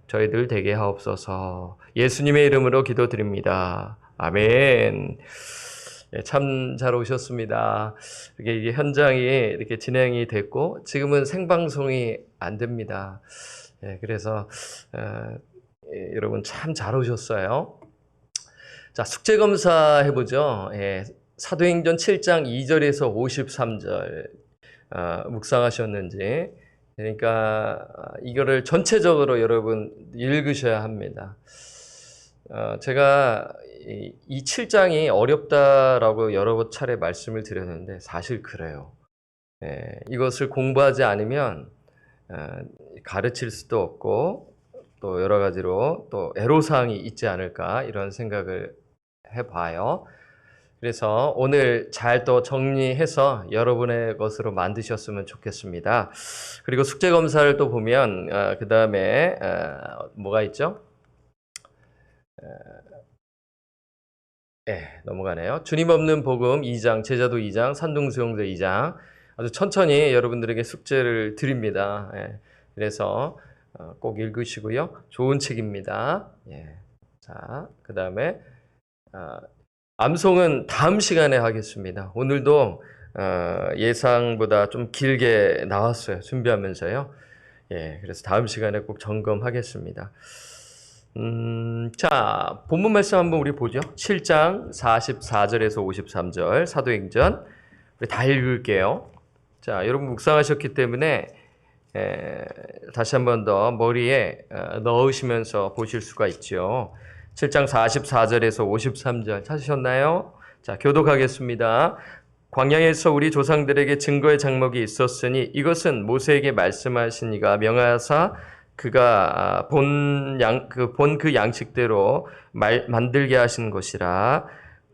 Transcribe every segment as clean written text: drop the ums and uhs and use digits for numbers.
저희들 되게 하옵소서. 예수님의 이름으로 기도드립니다. 아멘. 참 잘 오셨습니다. 이게 현장이 이렇게 진행이 됐고 지금은 생방송이 안 됩니다. 그래서 여러분 참 잘 오셨어요. 자, 숙제 검사 해보죠. 사도행전 7장 2절에서 53절 묵상하셨는지. 그러니까 이거를 전체적으로 여러분 읽으셔야 합니다. 제가 이 7장이 어렵다라고 여러 차례 말씀을 드렸는데 사실 그래요. 이것을 공부하지 않으면 가르칠 수도 없고 또 여러 가지로 또 애로사항이 있지 않을까 이런 생각을 해봐요. 그래서 오늘 잘 또 정리해서 여러분의 것으로 만드셨으면 좋겠습니다. 그리고 숙제 검사를 또 보면 그 다음에 뭐가 있죠? 넘어가네요. 주님 없는 복음 2장, 제자도 2장, 산둥수용자 2장 아주 천천히 여러분들에게 숙제를 드립니다. 그래서 꼭 읽으시고요. 좋은 책입니다. 자, 그 다음에 암송은 다음 시간에 하겠습니다. 오늘도 예상보다 좀 길게 나왔어요. 준비하면서요. 그래서 다음 시간에 꼭 점검하겠습니다. 자, 본문 말씀 한번 우리 보죠. 7장 44절에서 53절 사도행전 우리 다 읽을게요. 자, 여러분 묵상하셨기 때문에 다시 한번 더 머리에 넣으시면서 보실 수가 있죠. 7장 44절에서 53절 찾으셨나요? 자, 교독하겠습니다. 광야에서 우리 조상들에게 증거의 장막이 있었으니 이것은 모세에게 말씀하신 이가 명하사 그가 본 그 양식대로 만들게 하신 것이라.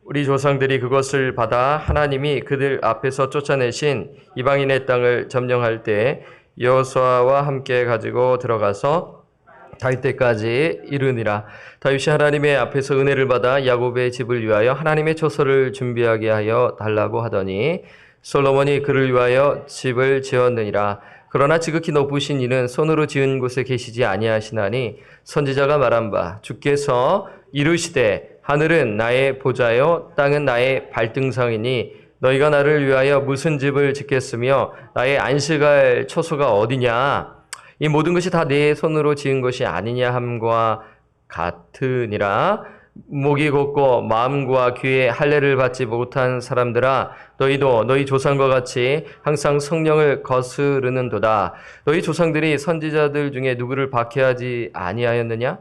우리 조상들이 그것을 받아 하나님이 그들 앞에서 쫓아내신 이방인의 땅을 점령할 때 여호수아와 함께 가지고 들어가서 다윗 때까지 이르니라. 다윗이 하나님의 앞에서 은혜를 받아 야곱의 집을 위하여 하나님의 초소를 준비하게 하여 달라고 하더니 솔로몬이 그를 위하여 집을 지었느니라. 그러나 지극히 높으신 이는 손으로 지은 곳에 계시지 아니하시나니 선지자가 말한 바 주께서 이르시되 하늘은 나의 보좌요 땅은 나의 발등상이니 너희가 나를 위하여 무슨 집을 짓겠으며 나의 안식할 초소가 어디냐. 이 모든 것이 다 내 손으로 지은 것이 아니냐 함과 같으니라. 목이 곧고 마음과 귀에 할례를 받지 못한 사람들아 너희도 너희 조상과 같이 항상 성령을 거스르는도다. 너희 조상들이 선지자들 중에 누구를 박해하지 아니하였느냐?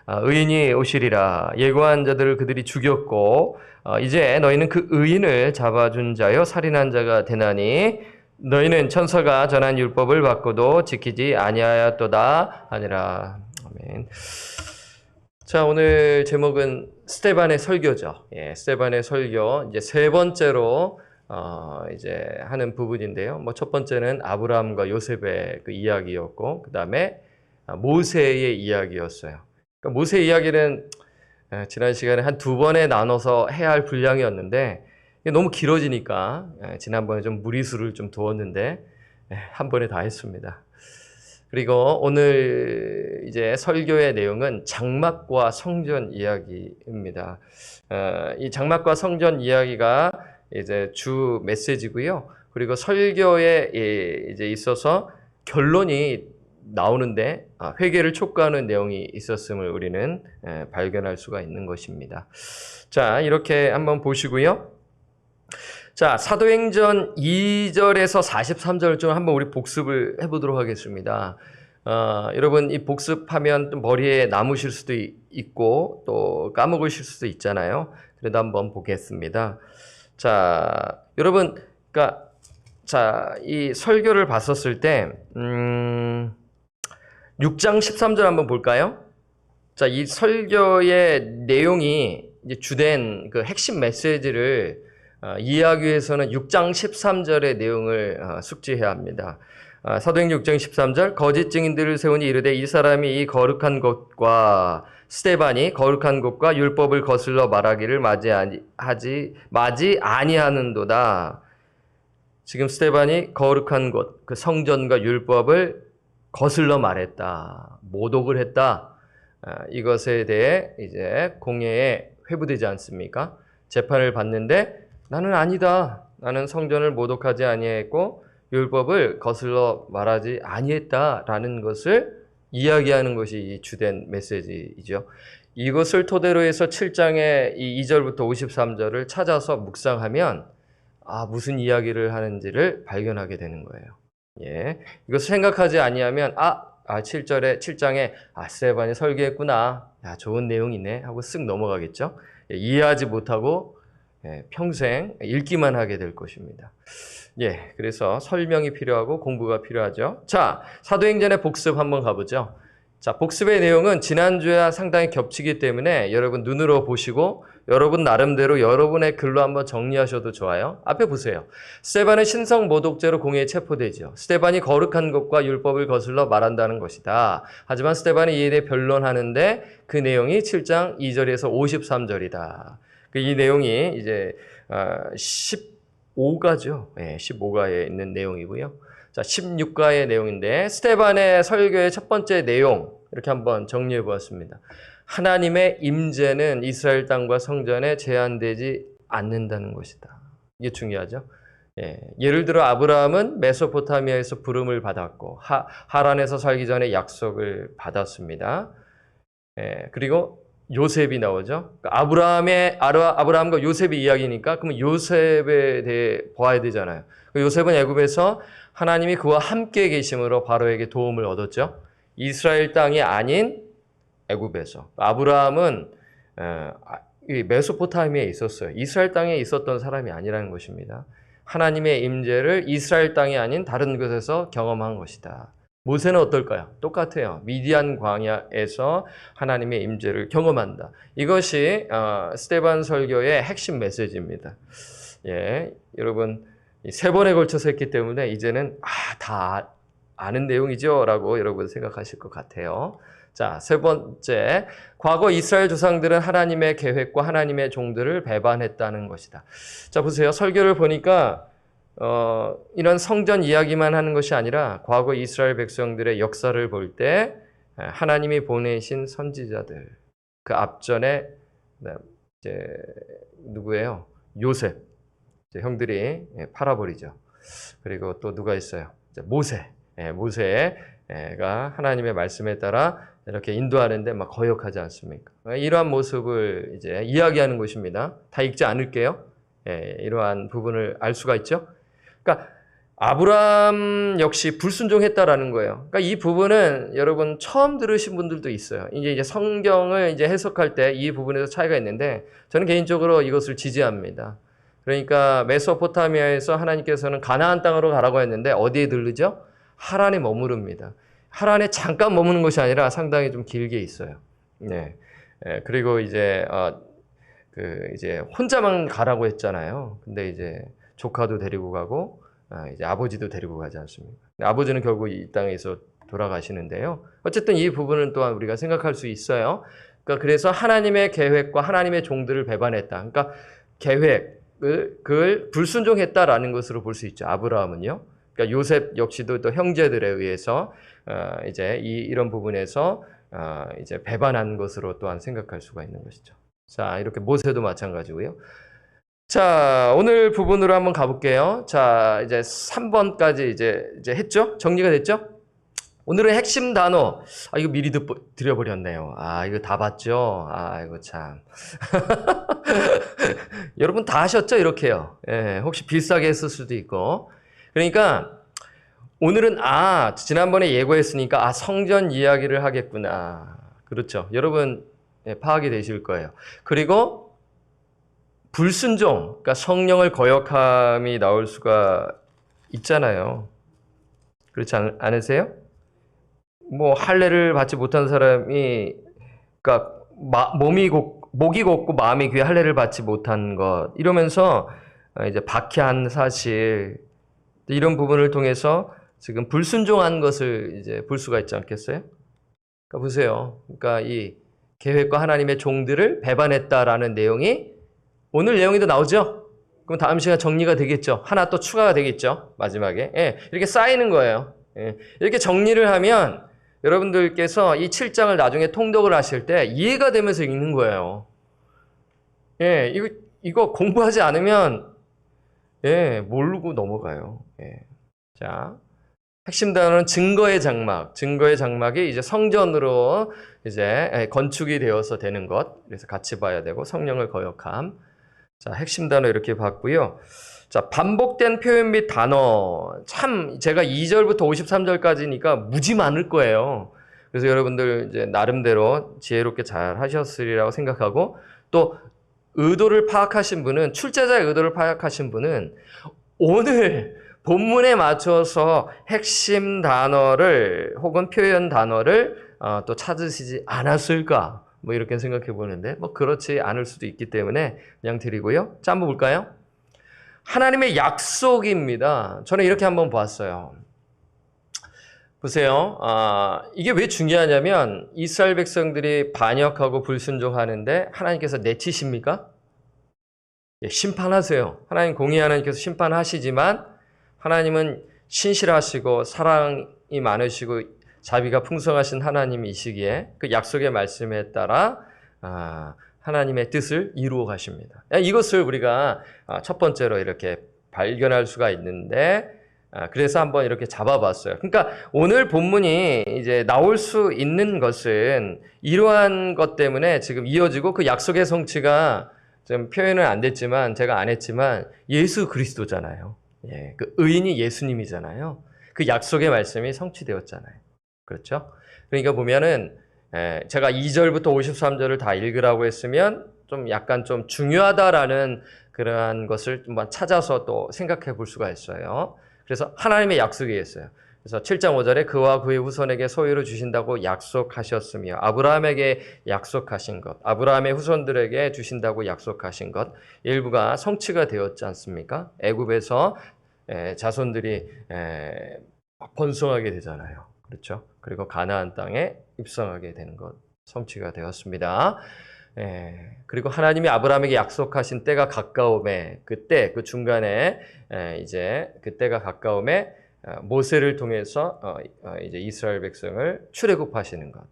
의인이 오시리라. 예고한 자들을 그들이 죽였고 이제 너희는 그 의인을 잡아준 자여 살인한 자가 되나니 너희는 천사가 전한 율법을 받고도 지키지 아니하였도다 하니라. 아멘. 자, 오늘 제목은 스데반의 설교죠. 스데반의 설교 이제 세 번째로 이제 하는 부분인데요. 첫 번째는 아브라함과 요셉의 그 이야기였고, 그 다음에 모세의 이야기였어요. 그러니까 모세 이야기는 지난 시간에 한 두 번에 나눠서 해야 할 분량이었는데 이게 너무 길어지니까 지난번에 좀 무리수를 좀 두었는데 한 번에 다 했습니다. 그리고 오늘 이제 설교의 내용은 장막과 성전 이야기입니다. 이 장막과 성전 이야기가 이제 주 메시지고요. 그리고 설교에 이제 있어서 결론이 나오는데 회개를 촉구하는 내용이 있었음을 우리는 발견할 수가 있는 것입니다. 자, 이렇게 한번 보시고요. 자, 사도행전 2절에서 43절을 좀 한번 우리 복습을 해보도록 하겠습니다. 여러분 이 복습하면 또 머리에 남으실 수도 있고 또 까먹으실 수도 있잖아요. 그래도 한번 보겠습니다. 자, 여러분, 그러니까 자, 이 설교를 봤었을 때 6장 13절 한번 볼까요? 자, 이 설교의 내용이 이제 주된 그 핵심 메시지를 이해하기 위해서는 6장 13절의 내용을 숙지해야 합니다. 사도행전 6장 13절 거짓 증인들을 세우니 이르되 이 사람이 이 거룩한 곳과 스데반이 거룩한 곳과 율법을 거슬러 말하기를 마지 아니하는도다. 지금 스데반이 거룩한 곳, 그 성전과 율법을 거슬러 말했다, 모독을 했다. 이것에 대해 이제 공회에 회부되지 않습니까? 재판을 받는데 나는 아니다. 나는 성전을 모독하지 아니했고 율법을 거슬러 말하지 아니했다라는 것을 이야기하는 것이 이 주된 메시지이죠. 이것을 토대로 해서 7장의 이 2절부터 53절을 찾아서 묵상하면 무슨 이야기를 하는지를 발견하게 되는 거예요. 예. 이것을 생각하지 아니하면 7장에 스데반이 설교했구나. 좋은 내용이네 하고 쓱 넘어가겠죠. 예, 이해하지 못하고 평생 읽기만 하게 될 것입니다. 예, 그래서 설명이 필요하고 공부가 필요하죠. 자, 사도행전의 복습 한번 가보죠. 자, 복습의 내용은 지난주와 상당히 겹치기 때문에 여러분 눈으로 보시고 여러분 나름대로 여러분의 글로 한번 정리하셔도 좋아요. 앞에 보세요. 스데반은 신성 모독죄로 공회에 체포되죠. 스데반이 거룩한 것과 율법을 거슬러 말한다는 것이다. 하지만 스데반이 이에 대해 변론하는데 그 내용이 7장 2절에서 53절이다. 이 내용이 이제 15가죠. 네, 15가에 있는 내용이고요. 자, 16가의 내용인데 스데반의 설교의 첫 번째 내용 이렇게 한번 정리해 보았습니다. 하나님의 임재는 이스라엘 땅과 성전에 제한되지 않는다는 것이다. 이게 중요하죠. 예를 들어 아브라함은 메소포타미아에서 부름을 받았고 하란에서 살기 전에 약속을 받았습니다. 그리고 요셉이 나오죠. 아브라함과 요셉의 이야기니까 그러면 요셉에 대해 보아야 되잖아요. 요셉은 애굽에서 하나님이 그와 함께 계심으로 바로에게 도움을 얻었죠. 이스라엘 땅이 아닌 애굽에서. 아브라함은 메소포타미아에 있었어요. 이스라엘 땅에 있었던 사람이 아니라는 것입니다. 하나님의 임재를 이스라엘 땅이 아닌 다른 곳에서 경험한 것이다. 모세는 어떨까요? 똑같아요. 미디안 광야에서 하나님의 임재를 경험한다. 이것이 스데반 설교의 핵심 메시지입니다. 예, 여러분 3번에 걸쳐서 했기 때문에 이제는 다 아는 내용이죠 라고 여러분 생각하실 것 같아요. 자, 3번째, 과거 이스라엘 조상들은 하나님의 계획과 하나님의 종들을 배반했다는 것이다. 자, 보세요. 설교를 보니까 이런 성전 이야기만 하는 것이 아니라 과거 이스라엘 백성들의 역사를 볼 때 하나님이 보내신 선지자들, 그 앞전에 이제 누구예요? 요셉, 이제 형들이 팔아버리죠. 그리고 또 누가 있어요? 이제 모세가 하나님의 말씀에 따라 이렇게 인도하는데 막 거역하지 않습니까? 이러한 모습을 이제 이야기하는 것입니다. 다 읽지 않을게요. 이러한 부분을 알 수가 있죠. 그러니까 아브라함 역시 불순종했다라는 거예요. 그러니까 이 부분은 여러분 처음 들으신 분들도 있어요. 이제 성경을 이제 해석할 때 이 부분에서 차이가 있는데 저는 개인적으로 이것을 지지합니다. 그러니까 메소포타미아에서 하나님께서는 가나안 땅으로 가라고 했는데 어디에 들르죠? 하란에 머무릅니다. 하란에 잠깐 머무는 것이 아니라 상당히 좀 길게 있어요. 네. 그리고 이제 이제 혼자만 가라고 했잖아요. 근데 이제 조카도 데리고 가고 이제 아버지도 데리고 가지 않습니까? 아버지는 결국 이 땅에서 돌아가시는데요. 어쨌든 이 부분은 또한 우리가 생각할 수 있어요. 그러니까 그래서 하나님의 계획과 하나님의 종들을 배반했다. 그러니까 계획을 불순종했다라는 것으로 볼 수 있죠. 아브라함은요. 그러니까 요셉 역시도 또 형제들에 의해서 이제 이런 부분에서 이제 배반한 것으로 또한 생각할 수가 있는 것이죠. 자, 이렇게 모세도 마찬가지고요. 자, 오늘 부분으로 한번 가볼게요. 자, 이제 3번까지 이제 했죠? 정리가 됐죠? 오늘의 핵심 단어. 이거 미리 드려버렸네요. 이거 다 봤죠? 이거 참. 여러분 다 하셨죠? 이렇게요. 혹시 비슷하게 했을 수도 있고. 그러니까 오늘은 지난번에 예고했으니까 성전 이야기를 하겠구나. 그렇죠. 여러분 파악이 되실 거예요. 그리고 불순종, 그러니까 성령을 거역함이 나올 수가 있잖아요. 그렇지 않으세요? 뭐 할례를 받지 못한 사람이, 그러니까 목이 곱고 마음이 귀해 할례를 받지 못한 것 이러면서 이제 박해한 사실 이런 부분을 통해서 지금 불순종한 것을 이제 볼 수가 있지 않겠어요? 그러니까 보세요. 그러니까 이 계획과 하나님의 종들을 배반했다라는 내용이 오늘 내용에도 나오죠? 그럼 다음 시간 정리가 되겠죠? 하나 또 추가가 되겠죠? 마지막에. 이렇게 쌓이는 거예요. 예. 이렇게 정리를 하면 여러분들께서 이 7장을 나중에 통독을 하실 때 이해가 되면서 읽는 거예요. 예, 이거 공부하지 않으면 예, 모르고 넘어가요. 예. 자, 핵심 단어는 증거의 장막. 증거의 장막이 이제 성전으로 이제 건축이 되어서 되는 것. 그래서 같이 봐야 되고 성령을 거역함. 자, 핵심 단어 이렇게 봤고요. 자, 반복된 표현 및 단어. 참 제가 2절부터 53절까지니까 무지 많을 거예요. 그래서 여러분들 이제 나름대로 지혜롭게 잘 하셨으리라고 생각하고 또 의도를 파악하신 분은 출제자의 의도를 파악하신 분은 오늘 본문에 맞춰서 핵심 단어를 혹은 표현 단어를 또 찾으시지 않았을까 뭐 이렇게 생각해 보는데 뭐 그렇지 않을 수도 있기 때문에 그냥 드리고요. 자, 한번 볼까요? 하나님의 약속입니다. 저는 이렇게 한번 보았어요. 보세요. 이게 왜 중요하냐면 이스라엘 백성들이 반역하고 불순종하는데 하나님께서 내치십니까? 예, 심판하세요. 하나님 공의 하나님께서 심판하시지만 하나님은 신실하시고 사랑이 많으시고 자비가 풍성하신 하나님이시기에 그 약속의 말씀에 따라 하나님의 뜻을 이루어 가십니다. 이것을 우리가 첫 번째로 이렇게 발견할 수가 있는데 그래서 한번 이렇게 잡아봤어요. 그러니까 오늘 본문이 이제 나올 수 있는 것은 이러한 것 때문에 지금 이어지고 그 약속의 성취가 좀 표현은 안 됐지만 제가 안 했지만 예수 그리스도잖아요. 예, 그 의인이 예수님이잖아요. 그 약속의 말씀이 성취되었잖아요. 그렇죠? 그러니까 보면은 제가 2절부터 53절을 다 읽으라고 했으면 좀 약간 좀 중요하다라는 그러한 것을 좀 찾아서 또 생각해 볼 수가 있어요. 그래서 하나님의 약속이 있어요. 그래서 7장 5절에 그와 그의 후손에게 소유를 주신다고 약속하셨으며 아브라함에게 약속하신 것, 아브라함의 후손들에게 주신다고 약속하신 것 일부가 성취가 되었지 않습니까? 애굽에서 자손들이 번성하게 되잖아요. 그렇죠? 그리고 가나안 땅에 입성하게 되는 것 성취가 되었습니다. 그리고 하나님이 아브라함에게 약속하신 때가 가까움에 그때 그 중간에 이제 그때가 가까움에 모세를 통해서 이제 이스라엘 백성을 출애굽하시는 것.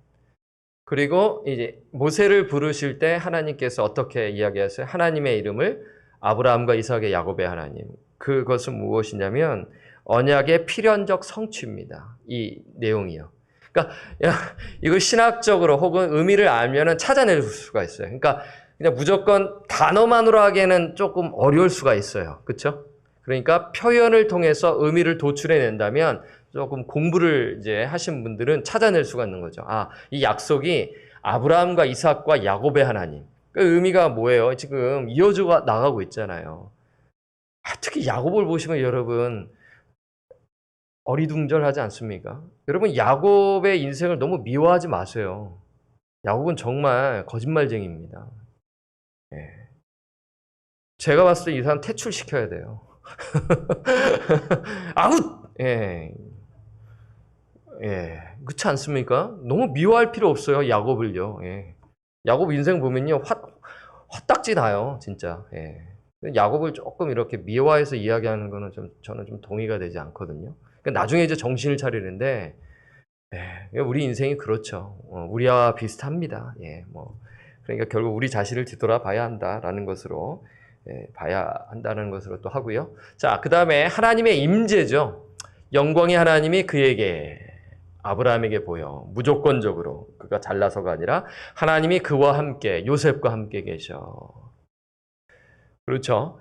그리고 이제 모세를 부르실 때 하나님께서 어떻게 이야기하세요? 하나님의 이름을 아브라함과 이삭의 야곱의 하나님. 그것은 무엇이냐면 언약의 필연적 성취입니다. 이 내용이요. 그러니까 이걸 신학적으로 혹은 의미를 알면은 찾아낼 수가 있어요. 그러니까 그냥 무조건 단어만으로 하기에는 조금 어려울 수가 있어요. 그렇죠? 그러니까 표현을 통해서 의미를 도출해낸다면 조금 공부를 이제 하신 분들은 찾아낼 수가 있는 거죠. 이 약속이 아브라함과 이삭과 야곱의 하나님. 그 의미가 뭐예요? 지금 이어져 나가고 있잖아요. 특히 야곱을 보시면 여러분 어리둥절하지 않습니까? 여러분 야곱의 인생을 너무 미워하지 마세요. 야곱은 정말 거짓말쟁이입니다. 예. 제가 봤을 때 이 사람 퇴출시켜야 돼요. 아웃! 예. 예. 그렇지 않습니까? 너무 미워할 필요 없어요. 야곱을요. 예. 야곱 인생 보면요. 화딱지 나요. 진짜. 예. 야곱을 조금 이렇게 미워해서 이야기하는 거는 저는 좀 동의가 되지 않거든요. 나중에 이제 정신을 차리는데, 우리 인생이 그렇죠. 우리와 비슷합니다. 예, 그러니까 결국 우리 자신을 뒤돌아봐야 한다라는 것으로, 봐야 한다는 것으로 또 하고요. 자, 그 다음에 하나님의 임재죠. 영광의 하나님이 그에게, 아브라함에게 보여. 무조건적으로. 그가 잘나서가 아니라 하나님이 그와 함께, 요셉과 함께 계셔. 그렇죠.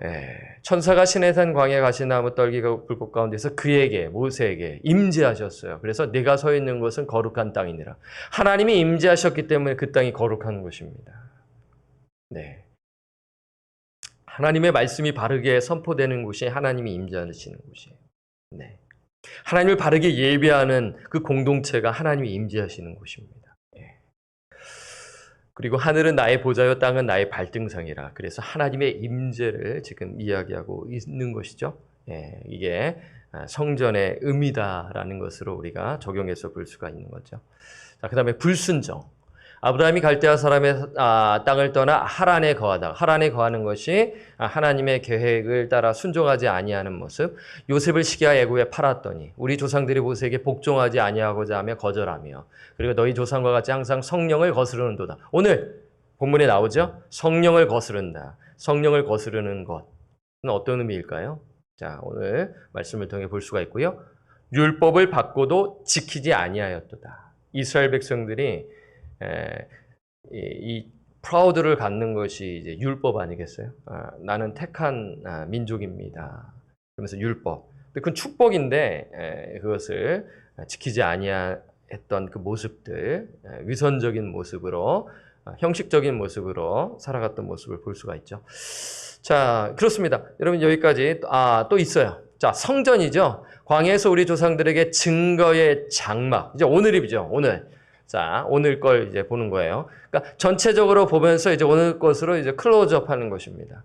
천사가 시내산 광야 가시나무 떨기가 불꽃 가운데서 그에게 모세에게 임재하셨어요. 그래서 내가 서 있는 곳은 거룩한 땅이니라. 하나님이 임재하셨기 때문에 그 땅이 거룩한 곳입니다. 네. 하나님의 말씀이 바르게 선포되는 곳이 하나님이 임재하시는 곳이에요. 네. 하나님을 바르게 예배하는 그 공동체가 하나님이 임재하시는 곳입니다. 그리고 하늘은 나의 보좌요 땅은 나의 발등상이라. 그래서 하나님의 임재를 지금 이야기하고 있는 것이죠. 이게 성전의 의미다라는 것으로 우리가 적용해서 볼 수가 있는 거죠. 자, 그다음에 불순종. 아브라함이 갈대아 사람의 땅을 떠나 하란에 거하다. 하란에 거하는 것이 하나님의 계획을 따라 순종하지 아니하는 모습. 요셉을 시기하 애굽에 팔았더니 우리 조상들이 모세에게 복종하지 아니하고자 하며 거절하며 그리고 너희 조상과 같이 항상 성령을 거스르는도다. 오늘 본문에 나오죠? 성령을 거스른다. 성령을 거스르는 것은 어떤 의미일까요? 자, 오늘 말씀을 통해 볼 수가 있고요. 율법을 받고도 지키지 아니하였도다. 이스라엘 백성들이 이 프라우드를 갖는 것이 이제 율법 아니겠어요? 나는 택한 민족입니다. 그러면서 율법. 그건 축복인데 그것을 지키지 아니했던 그 모습들, 위선적인 모습으로, 형식적인 모습으로 살아갔던 모습을 볼 수가 있죠. 자, 그렇습니다. 여러분 여기까지 또 있어요. 자, 성전이죠. 광야에서 우리 조상들에게 증거의 장막. 이제 오늘이죠. 오늘. 자, 오늘 걸 이제 보는 거예요. 그러니까 전체적으로 보면서 이제 오늘 것으로 이제 클로즈업 하는 것입니다.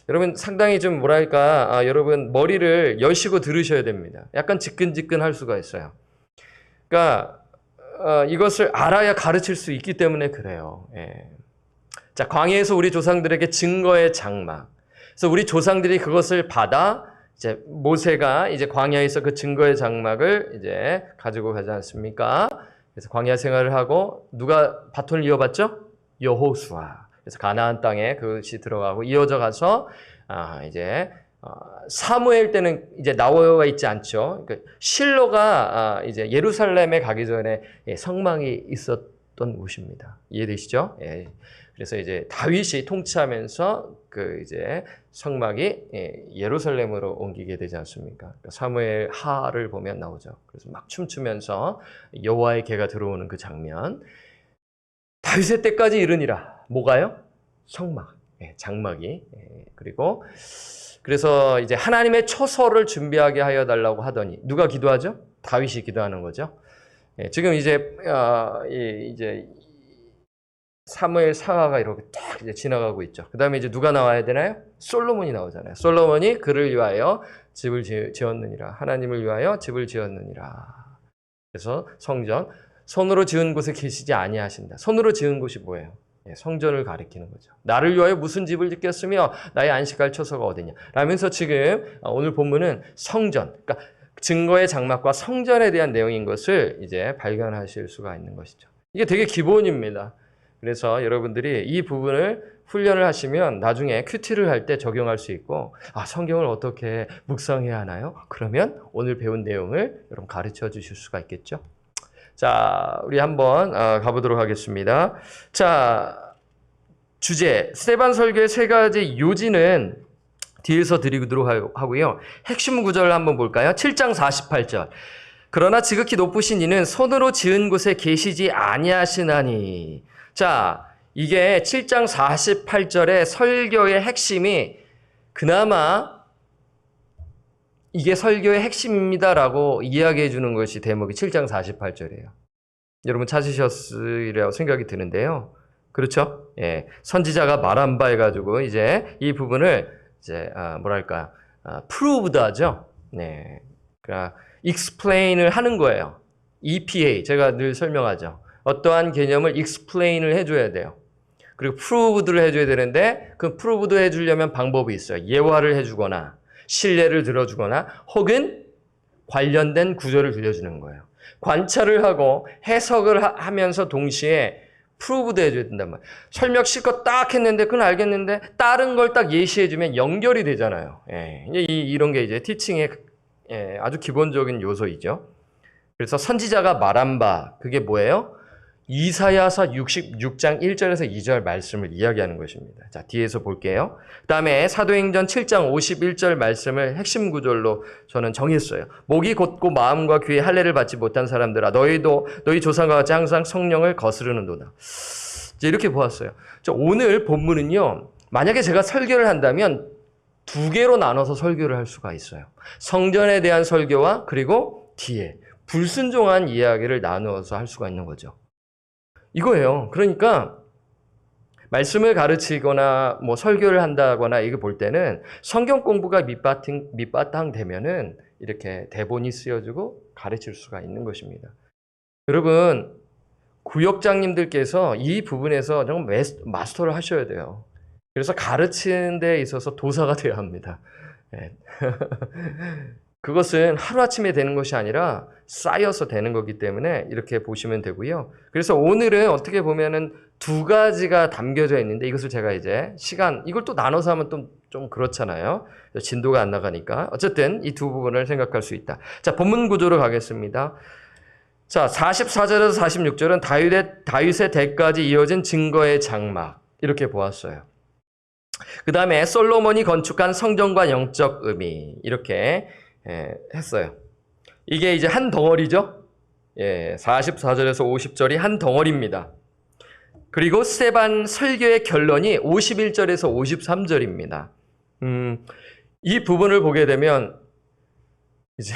여러분 상당히 좀 뭐랄까, 여러분 머리를 여시고 들으셔야 됩니다. 약간 지끈지끈할 수가 있어요. 그러니까 이것을 알아야 가르칠 수 있기 때문에 그래요. 예. 자, 광야에서 우리 조상들에게 증거의 장막. 그래서 우리 조상들이 그것을 받아 이제 모세가 이제 광야에서 그 증거의 장막을 이제 가지고 가지 않습니까? 그래서 광야 생활을 하고 누가 바톤을 이어받죠? 여호수아. 그래서 가나안 땅에 그것이 들어가고 이어져 가서 이제 사무엘 때는 이제 나와 있지 않죠. 그러니까 실로가 이제 예루살렘에 가기 전에 성막이 있었던 곳입니다. 이해되시죠? 예. 그래서 이제 다윗이 통치하면서 그 이제 성막이 예루살렘으로 옮기게 되지 않습니까? 사무엘 하를 보면 나오죠. 그래서 막 춤추면서 여호와의 개가 들어오는 그 장면. 다윗의 때까지 이르니라. 뭐가요? 성막, 장막이. 그리고 그래서 이제 하나님의 초소를 준비하게 하여 달라고 하더니 누가 기도하죠? 다윗이 기도하는 거죠. 지금 이제 사무엘 사화가 이렇게 딱 이제 지나가고 있죠. 그 다음에 이제 누가 나와야 되나요? 솔로몬이 나오잖아요. 솔로몬이 그를 위하여 집을 지었느니라. 하나님을 위하여 집을 지었느니라. 그래서 성전, 손으로 지은 곳에 계시지 아니하신다. 손으로 지은 곳이 뭐예요? 성전을 가리키는 거죠. 나를 위하여 무슨 집을 짓겠으며 나의 안식할 처소가 어디냐. 라면서 지금 오늘 본문은 성전, 그러니까 증거의 장막과 성전에 대한 내용인 것을 이제 발견하실 수가 있는 것이죠. 이게 되게 기본입니다. 그래서 여러분들이 이 부분을 훈련을 하시면 나중에 큐티를 할 때 적용할 수 있고, 성경을 어떻게 묵상해야 하나요? 그러면 오늘 배운 내용을 여러분 가르쳐 주실 수가 있겠죠. 자, 우리 한번 가보도록 하겠습니다. 자, 주제, 스데반 설교의 세 가지 요지는 뒤에서 드리도록 하고요. 핵심 구절을 한번 볼까요? 7장 48절. 그러나 지극히 높으신 이는 손으로 지은 곳에 계시지 아니하시나니. 자, 이게 7장 48절의 설교의 핵심이 그나마 이게 설교의 핵심입니다라고 이야기해 주는 것이 대목이 7장 48절이에요. 여러분 찾으셨으리라고 생각이 드는데요. 그렇죠? 예. 선지자가 말한 바 해가지고 이제 이 부분을 이제 proved 하죠. 네. 그러니까 explain을 하는 거예요. EPA 제가 늘 설명하죠. 어떠한 개념을 explain을 해줘야 돼요. 그리고 proved를 해줘야 되는데 그 proved 해주려면 방법이 있어요. 예화를 해주거나 신뢰를 들어주거나 혹은 관련된 구절을 들려주는 거예요. 관찰을 하고 해석을 하면서 동시에 proved 해줘야 된단 말이에요. 설명 실컷 딱 했는데 그건 알겠는데 다른 걸 딱 예시해주면 연결이 되잖아요. 예, 이런 게 이제 티칭의 아주 기본적인 요소이죠. 그래서 선지자가 말한 바 그게 뭐예요? 이사야서 66장 1절에서 2절 말씀을 이야기하는 것입니다. 자, 뒤에서 볼게요. 그 다음에 사도행전 7장 51절 말씀을 핵심 구절로 저는 정했어요. 목이 곧고 마음과 귀에 할례를 받지 못한 사람들아 너희도 너희 조상과 같이 항상 성령을 거스르는도다. 이렇게 보았어요. 오늘 본문은요. 만약에 제가 설교를 한다면 두 개로 나눠서 설교를 할 수가 있어요. 성전에 대한 설교와 그리고 뒤에 불순종한 이야기를 나누어서 할 수가 있는 거죠. 이거예요. 그러니까 말씀을 가르치거나 뭐 설교를 한다거나 이거 볼 때는 성경 공부가 밑바탕 되면은 이렇게 대본이 쓰여지고 가르칠 수가 있는 것입니다. 여러분 구역장님들께서 이 부분에서 좀 마스터를 하셔야 돼요. 그래서 가르치는 데 있어서 도사가 되어야 합니다. 예. 그것은 하루아침에 되는 것이 아니라 쌓여서 되는 거기 때문에 이렇게 보시면 되고요. 그래서 오늘은 어떻게 보면은 두 가지가 담겨져 있는데 이것을 제가 이제 이걸 또 나눠서 하면 좀 그렇잖아요. 진도가 안 나가니까. 어쨌든 이 두 부분을 생각할 수 있다. 자, 본문 구조로 가겠습니다. 자, 44절에서 46절은 다윗의 대까지 이어진 증거의 장막. 이렇게 보았어요. 그 다음에 솔로몬이 건축한 성전과 영적 의미. 이렇게 했어요. 이게 이제 한 덩어리죠. 44절에서 50절이 한 덩어리입니다. 그리고 스데반 설교의 결론이 51절에서 53절입니다. 이 부분을 보게 되면 이제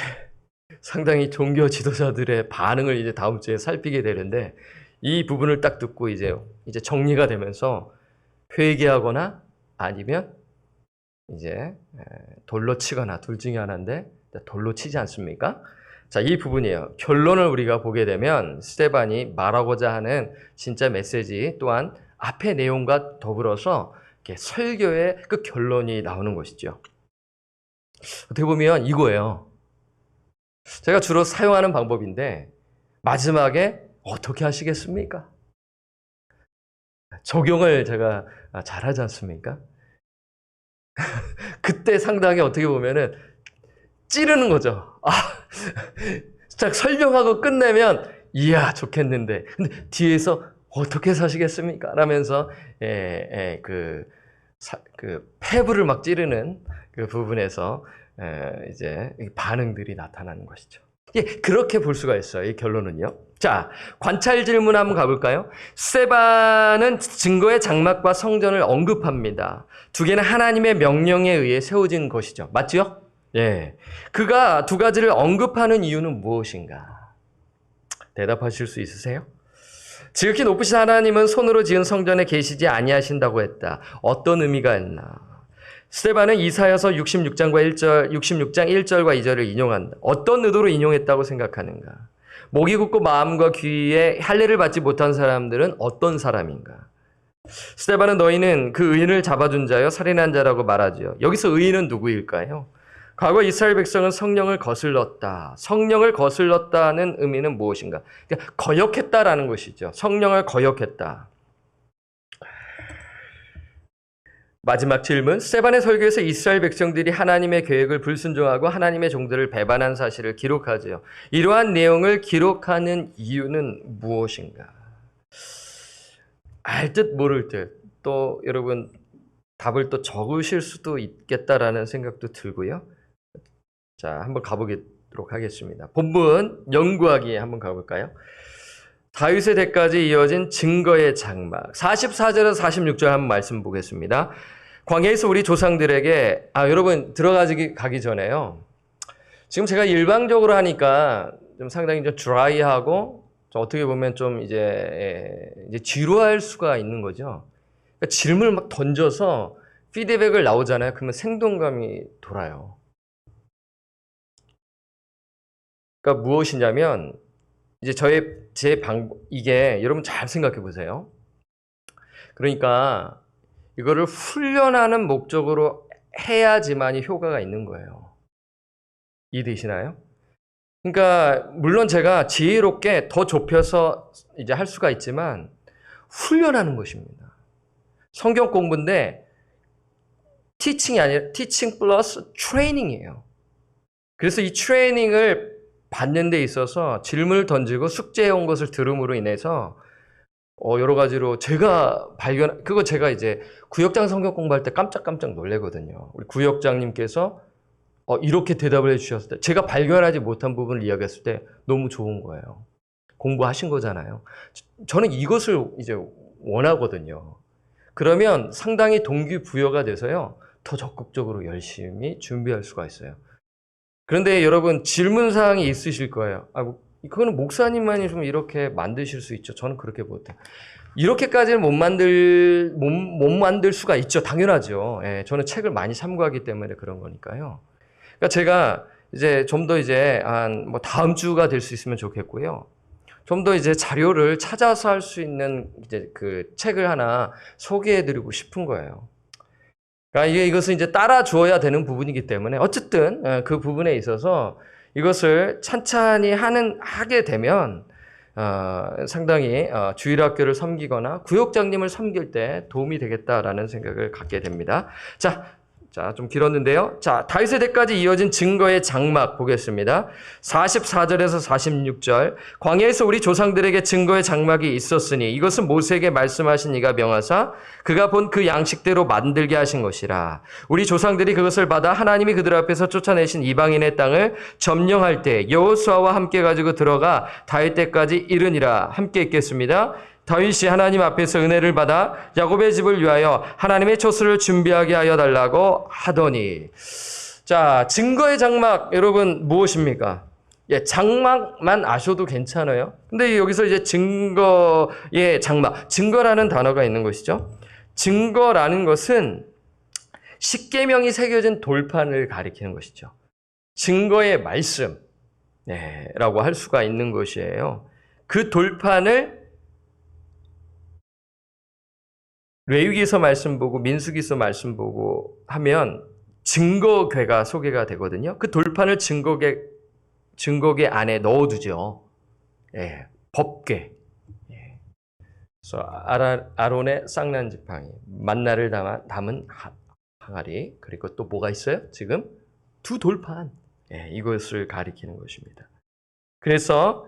상당히 종교 지도자들의 반응을 이제 다음 주에 살피게 되는데 이 부분을 딱 듣고 이제 정리가 되면서 회개하거나 아니면 이제 돌로 치거나 둘 중에 하나인데 돌로 치지 않습니까? 자, 이 부분이에요. 결론을 우리가 보게 되면 스데반이 말하고자 하는 진짜 메시지 또한 앞의 내용과 더불어서 이렇게 설교의 그 결론이 나오는 것이죠. 어떻게 보면 이거예요. 제가 주로 사용하는 방법인데 마지막에 어떻게 하시겠습니까? 적용을 제가 잘하지 않습니까? 그때 상당히 어떻게 보면은 찌르는 거죠. 딱 설명하고 끝내면 이야 좋겠는데 근데 뒤에서 어떻게 사시겠습니까? 라면서 그 폐부를 막 찌르는 그 부분에서 이제 반응들이 나타나는 것이죠. 그렇게 볼 수가 있어요. 이 결론은요. 자, 관찰 질문 한번 가볼까요? 스데반은 증거의 장막과 성전을 언급합니다. 두 개는 하나님의 명령에 의해 세워진 것이죠. 맞죠? 그가 두 가지를 언급하는 이유는 무엇인가? 대답하실 수 있으세요? 지극히 높으신 하나님은 손으로 지은 성전에 계시지 아니하신다고 했다. 어떤 의미가 있나? 스데반은 이사야서 66장 1절과 2절을 인용한다. 어떤 의도로 인용했다고 생각하는가? 목이 굳고 마음과 귀에 할례를 받지 못한 사람들은 어떤 사람인가? 스데반은 너희는 그 의인을 잡아준 자여 살인한 자라고 말하지요. 여기서 의인은 누구일까요? 과거 이스라엘 백성은 성령을 거슬렀다. 성령을 거슬렀다는 의미는 무엇인가? 그러니까 거역했다라는 것이죠. 성령을 거역했다. 마지막 질문. 스데반의 설교에서 이스라엘 백성들이 하나님의 계획을 불순종하고 하나님의 종들을 배반한 사실을 기록하지요. 이러한 내용을 기록하는 이유는 무엇인가? 알 듯 모를 듯 또 여러분 답을 또 적으실 수도 있겠다라는 생각도 들고요. 자, 한번 가보도록 하겠습니다. 본문 연구하기 한번 가볼까요? 다윗의 대까지 이어진 증거의 장막. 44절에서 46절 한번 말씀 보겠습니다. 광야에서 우리 조상들에게 여러분 가기 전에요. 지금 제가 일방적으로 하니까 좀 상당히 좀 드라이하고 좀 어떻게 보면 좀 이제 지루할 수가 있는 거죠. 그러니까 질문을 막 던져서 피드백을 나오잖아요. 그러면 생동감이 돌아요. 그러니까 무엇이냐면 이제 이게 여러분 잘 생각해 보세요. 그러니까 이거를 훈련하는 목적으로 해야지만이 효과가 있는 거예요. 이해되시나요? 그러니까 물론 제가 지혜롭게 더 좁혀서 이제 할 수가 있지만 훈련하는 것입니다. 성경 공부인데 티칭이 아니라 티칭 플러스 트레이닝이에요. 그래서 이 트레이닝을 받는 데 있어서 질문을 던지고 숙제해온 것을 들음으로 인해서 여러 가지로 그거 제가 이제 구역장 성경 공부할 때 깜짝깜짝 놀래거든요. 우리 구역장님께서 이렇게 대답을 해주셨을 때 제가 발견하지 못한 부분을 이야기했을 때 너무 좋은 거예요. 공부하신 거잖아요. 저는 이것을 이제 원하거든요. 그러면 상당히 동기부여가 돼서요. 더 적극적으로 열심히 준비할 수가 있어요. 그런데 여러분 질문사항이 있으실 거예요. 그거는 목사님만이 좀 이렇게 만드실 수 있죠. 저는 그렇게 못해요. 이렇게까지는 못 만들 수가 있죠. 당연하죠. 저는 책을 많이 참고하기 때문에 그런 거니까요. 그러니까 제가 이제 좀 더 이제 다음 주가 될 수 있으면 좋겠고요. 좀 더 이제 자료를 찾아서 할 수 있는 이제 그 책을 하나 소개해드리고 싶은 거예요. 그러니까 이것은 이제 따라 주어야 되는 부분이기 때문에 어쨌든 그 부분에 있어서 이것을 찬찬히 하게 되면 상당히 주일학교를 섬기거나 구역장님을 섬길 때 도움이 되겠다라는 생각을 갖게 됩니다. 자, 좀 길었는데요. 자, 다윗의 때까지 이어진 증거의 장막 보겠습니다. 44절에서 46절. 광야에서 우리 조상들에게 증거의 장막이 있었으니 이것은 모세에게 말씀하신 이가 명하사 그가 본 그 양식대로 만들게 하신 것이라. 우리 조상들이 그것을 받아 하나님이 그들 앞에서 쫓아내신 이방인의 땅을 점령할 때 여호수아와 함께 가지고 들어가 다윗 때까지 이르니라. 함께 읽겠습니다. 다윗이 하나님 앞에서 은혜를 받아 야곱의 집을 위하여 하나님의 초소를 준비하게 하여 달라고 하더니. 자, 증거의 장막 여러분 무엇입니까? 예, 장막만 아셔도 괜찮아요. 근데 여기서 이제 증거의 장막, 증거라는 단어가 있는 것이죠. 증거라는 것은 십계명이 새겨진 돌판을 가리키는 것이죠. 증거의 말씀, 라고 할 수가 있는 것이에요. 그 돌판을 레위기서 말씀 보고 민수기서 말씀 보고 하면 증거궤가 소개가 되거든요. 그 돌판을 증거궤 안에 넣어두죠. 예, 법궤. 예. 그래서 아론의 쌍난 지팡이, 만나를 담은 항아리, 그리고 또 뭐가 있어요? 지금 두 돌판. 예, 이것을 가리키는 것입니다. 그래서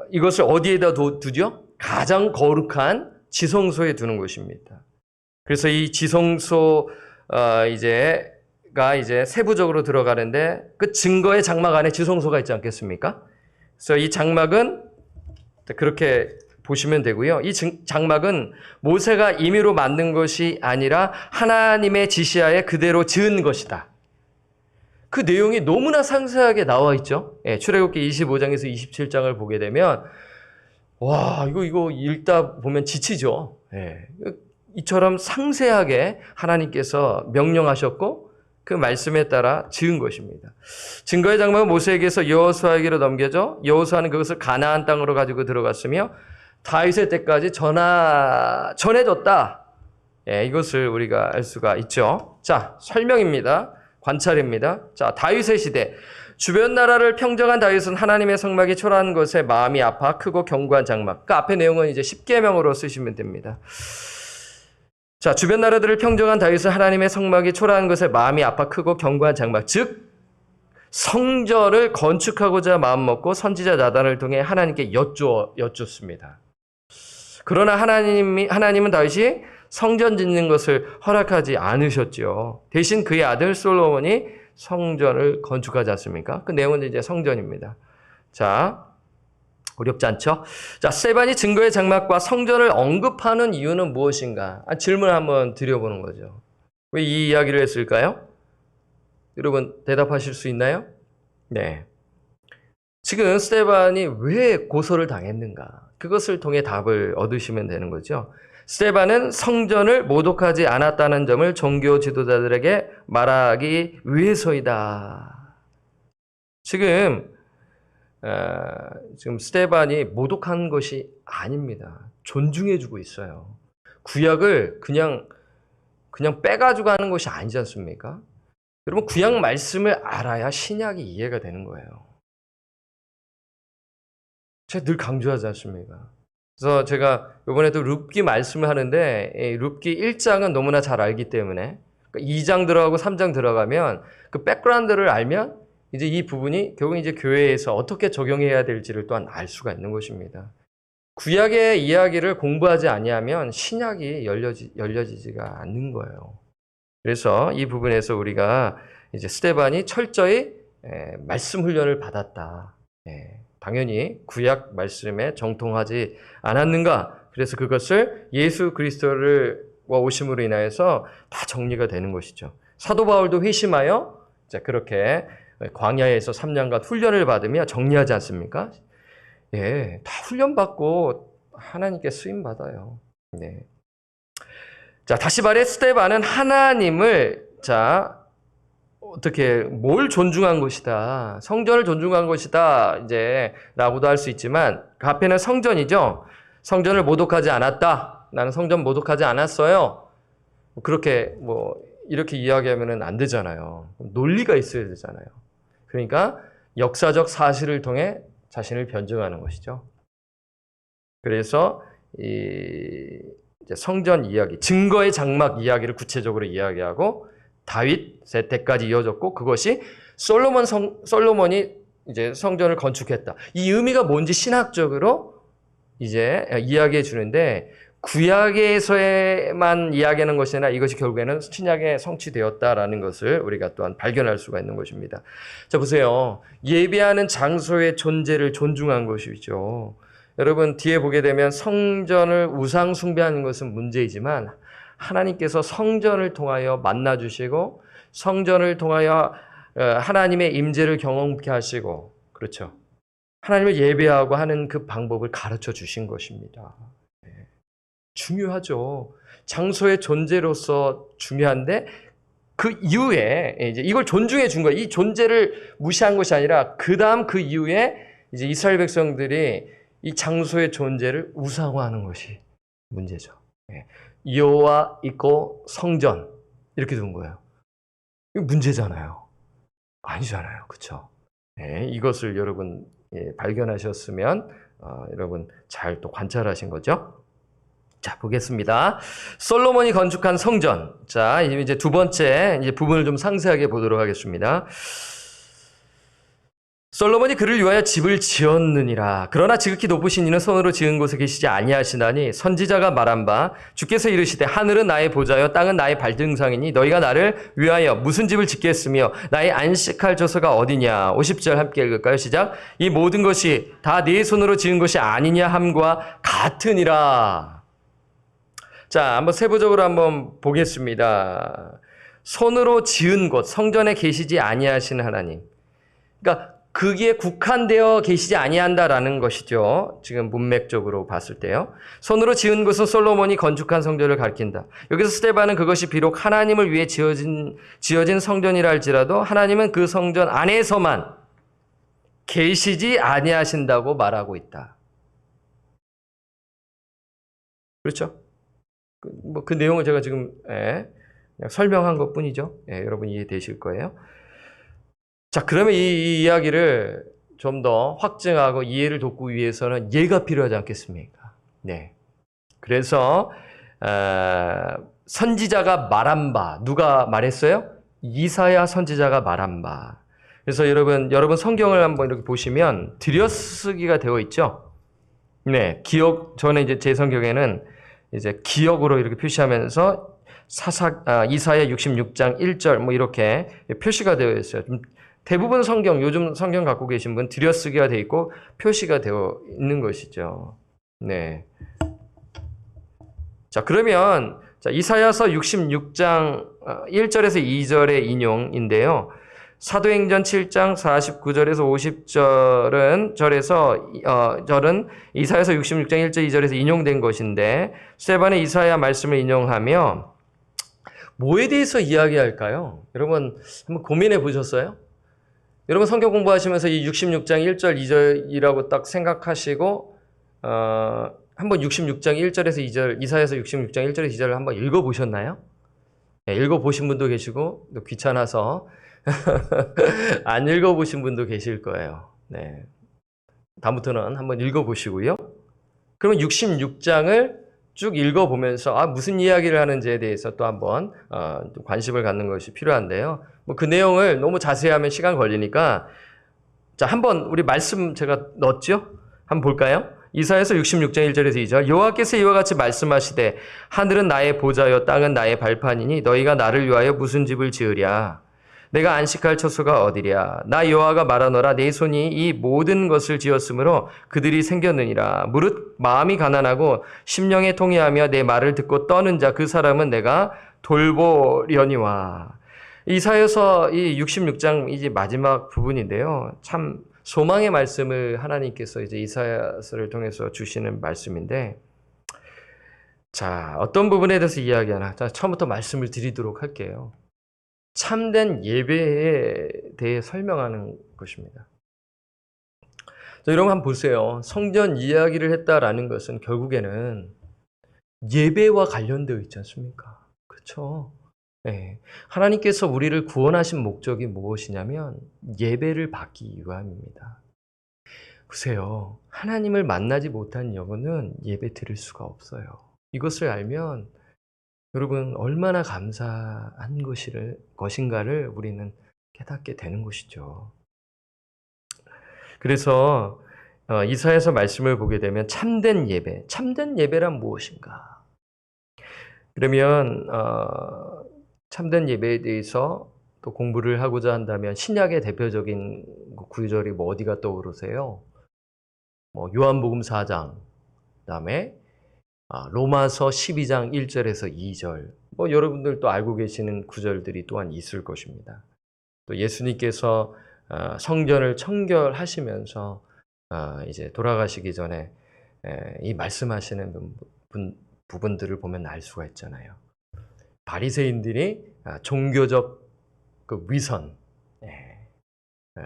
이것을 어디에다 두죠? 가장 거룩한 지성소에 두는 것입니다. 그래서 이 지성소 이제 세부적으로 들어가는데 그 증거의 장막 안에 지성소가 있지 않겠습니까? 그래서 이 장막은 그렇게 보시면 되고요. 이 장막은 모세가 임의로 만든 것이 아니라 하나님의 지시하에 그대로 지은 것이다. 그 내용이 너무나 상세하게 나와 있죠. 예, 출애굽기 25장에서 27장을 보게 되면 와, 이거 읽다 보면 지치죠. 예. 이처럼 상세하게 하나님께서 명령하셨고 그 말씀에 따라 지은 것입니다. 증거의 장막은 모세에게서 여호수아에게로 넘겨져 여호수아는 그것을 가나안 땅으로 가지고 들어갔으며 다윗의 때까지 전해졌다. 예, 이것을 우리가 알 수가 있죠. 자, 설명입니다. 관찰입니다. 자, 다윗의 시대. 주변 나라를 평정한 다윗은 하나님의 성막이 초라한 것에 마음이 아파 크고 견고한 장막. 그 앞에 내용은 이제 십계명으로 쓰시면 됩니다. 자, 주변 나라들을 평정한 다윗은 하나님의 성막이 초라한 것에 마음이 아파 크고 견고한 장막. 즉 성전을 건축하고자 마음먹고 선지자 나단을 통해 하나님께 여쭙습니다. 그러나 하나님은 다윗이 성전 짓는 것을 허락하지 않으셨죠. 대신 그의 아들 솔로몬이 성전을 건축하지 않습니까? 그 내용은 이제 성전입니다. 자, 어렵지 않죠? 자, 스데반이 증거의 장막과 성전을 언급하는 이유는 무엇인가? 질문 한번 드려보는 거죠. 왜 이 이야기를 했을까요? 여러분 대답하실 수 있나요? 네. 지금 스데반이 왜 고소를 당했는가? 그것을 통해 답을 얻으시면 되는 거죠. 스데반은 성전을 모독하지 않았다는 점을 종교 지도자들에게 말하기 위해서이다. 지금 스데반이 모독한 것이 아닙니다. 존중해주고 있어요. 구약을 그냥 빼가지고 하는 것이 아니지 않습니까? 여러분 구약 말씀을 알아야 신약이 이해가 되는 거예요. 제가 늘 강조하지 않습니까? 그래서 제가 이번에도 룻기 말씀을 하는데 룻기 1장은 너무나 잘 알기 때문에 2장 들어가고 3장 들어가면 그 백그라운드를 알면 이제 이 부분이 결국 이제 교회에서 어떻게 적용해야 될지를 또한 알 수가 있는 것입니다. 구약의 이야기를 공부하지 아니하면 신약이 열려지지가 않는 거예요. 그래서 이 부분에서 우리가 이제 스데반이 철저히 말씀 훈련을 받았다. 당연히 구약 말씀에 정통하지 않았는가? 그래서 그것을 예수 그리스도를 오심으로 인하여서 다 정리가 되는 것이죠. 사도 바울도 회심하여 그렇게 광야에서 3년간 훈련을 받으며 정리하지 않습니까? 예, 다 훈련받고 하나님께 쓰임 받아요. 네. 자, 다시 말해 스데반은 하나님을 어떻게 뭘 존중한 것이다. 성전을 존중한 것이다. 이제 라고도 할 수 있지만 그 앞에는 성전이죠. 성전을 모독하지 않았다. 나는 성전 모독하지 않았어요. 그렇게 이렇게 이야기하면은 안 되잖아요. 논리가 있어야 되잖아요. 그러니까 역사적 사실을 통해 자신을 변증하는 것이죠. 그래서 이제 성전 이야기, 증거의 장막 이야기를 구체적으로 이야기하고 다윗의 때까지 이어졌고 그것이 솔로몬이 이제 성전을 건축했다. 이 의미가 뭔지 신학적으로 이제 이야기해 주는데 구약에서만 이야기하는 것이 아니라 이것이 결국에는 신약에 성취되었다라는 것을 우리가 또한 발견할 수가 있는 것입니다. 자, 보세요. 예배하는 장소의 존재를 존중한 것이죠. 여러분 뒤에 보게 되면 성전을 우상 숭배하는 것은 문제이지만 하나님께서 성전을 통하여 만나주시고 성전을 통하여 하나님의 임재를 경험케 하시고 그렇죠. 하나님을 예배하고 하는 그 방법을 가르쳐 주신 것입니다. 중요하죠. 장소의 존재로서 중요한데 그 이후에 이제 이걸 존중해 준 거예요. 이 존재를 무시한 것이 아니라 그 다음 그 이후에 이제 이스라엘 백성들이 이 장소의 존재를 우상화하는 것이 문제죠. 여호와 있고 성전 이렇게 둔 거예요. 이거 문제잖아요. 아니잖아요. 그렇죠? 이것을 여러분 발견하셨으면 여러분 잘 또 관찰하신 거죠. 자, 보겠습니다. 솔로몬이 건축한 성전. 자, 이제 두 번째 이제 부분을 좀 상세하게 보도록 하겠습니다. 솔로몬이 그를 위하여 집을 지었느니라. 그러나 지극히 높으신 이는 손으로 지은 곳에 계시지 아니하시나니 선지자가 말한 바 주께서 이르시되 하늘은 나의 보좌여 땅은 나의 발등상이니 너희가 나를 위하여 무슨 집을 짓겠으며 나의 안식할 저소가 어디냐. 50절 함께 읽을까요? 시작. 이 모든 것이 다 네 손으로 지은 것이 아니냐 함과 같으니라. 자, 한번 세부적으로 한번 보겠습니다. 손으로 지은 곳, 성전에 계시지 아니하시는 하나님. 그러니까 거기에 국한되어 계시지 아니한다라는 것이죠. 지금 문맥적으로 봤을 때요. 손으로 지은 것은 솔로몬이 건축한 성전을 가리킨다. 여기서 스데반은 그것이 비록 하나님을 위해 지어진 성전이라 할지라도 하나님은 그 성전 안에서만 계시지 아니하신다고 말하고 있다. 그렇죠? 그 내용을 제가 지금 그냥 설명한 것 뿐이죠. 여러분 이해되실 거예요. 자, 그러면 이 이야기를 좀 더 확증하고 이해를 돕기 위해서는 예가 필요하지 않겠습니까? 네. 그래서 선지자가 말한 바, 누가 말했어요? 이사야 선지자가 말한 바. 그래서 여러분 성경을 한번 이렇게 보시면 들여쓰기가 되어 있죠. 네, 저는 이제 제 성경에는 이제 기억으로 이렇게 표시하면서 이사야 66장 1절 이렇게 표시가 되어 있어요. 대부분 요즘 성경 갖고 계신 분 들여쓰기가 되어 있고 표시가 되어 있는 것이죠. 네. 자, 그러면 이사야서 66장 1절에서 2절의 인용인데요. 사도행전 7장 49절에서 50절은 이사야서 66장 1절 2절에서 인용된 것인데 스데반의 이사야 말씀을 인용하며 뭐에 대해서 이야기할까요? 여러분 한번 고민해 보셨어요? 여러분 성경 공부하시면서 이 66장 1절 2절이라고 딱 생각하시고 한번 66장 1절에서 2절 이사야서 66장 1절에서 2절을 한번 읽어보셨나요? 네, 읽어보신 분도 계시고 또 귀찮아서 안 읽어보신 분도 계실 거예요. 네. 다음부터는 한번 읽어보시고요. 그러면 66장을 쭉 읽어보면서 무슨 이야기를 하는지에 대해서 또 한번 관심을 갖는 것이 필요한데요. 그 내용을 너무 자세히 하면 시간 걸리니까 자, 한번 우리 말씀 제가 넣었죠? 한번 볼까요? 이사야서 66장 1절에서 2절 여호와께서 이와 같이 말씀하시되 하늘은 나의 보좌여 땅은 나의 발판이니 너희가 나를 위하여 무슨 집을 지으랴. 내가 안식할 처소가 어디랴. 나 여호와가 말하노라. 내 손이 이 모든 것을 지었으므로 그들이 생겼느니라. 무릇 마음이 가난하고 심령에 통회하며 내 말을 듣고 떠는 자 그 사람은 내가 돌보려니와. 이사야서 이 66장 이제 마지막 부분인데요. 참 소망의 말씀을 하나님께서 이제 이사야서를 통해서 주시는 말씀인데, 자, 어떤 부분에 대해서 이야기하나? 자, 처음부터 말씀을 드리도록 할게요. 참된 예배에 대해 설명하는 것입니다. 여러분 한번 보세요. 성전 이야기를 했다라는 것은 결국에는 예배와 관련되어 있지 않습니까? 그렇죠? 네. 하나님께서 우리를 구원하신 목적이 무엇이냐면 예배를 받기 위함입니다. 보세요. 하나님을 만나지 못한 영혼은 예배 드릴 수가 없어요. 이것을 알면 여러분 얼마나 감사한 것인가를 우리는 깨닫게 되는 것이죠. 그래서 이사야서 말씀을 보게 되면 참된 예배란 무엇인가? 그러면 참된 예배에 대해서 또 공부를 하고자 한다면 신약의 대표적인 구절이 뭐 어디가 떠오르세요? 요한복음 4장, 그다음에 로마서 12장 1절에서 2절, 여러분들 또 알고 계시는 구절들이 또한 있을 것입니다. 또 예수님께서 성전을 청결하시면서 이제 돌아가시기 전에 이 말씀하시는 부분들을 보면 알 수가 있잖아요. 바리새인들이 종교적 그 위선,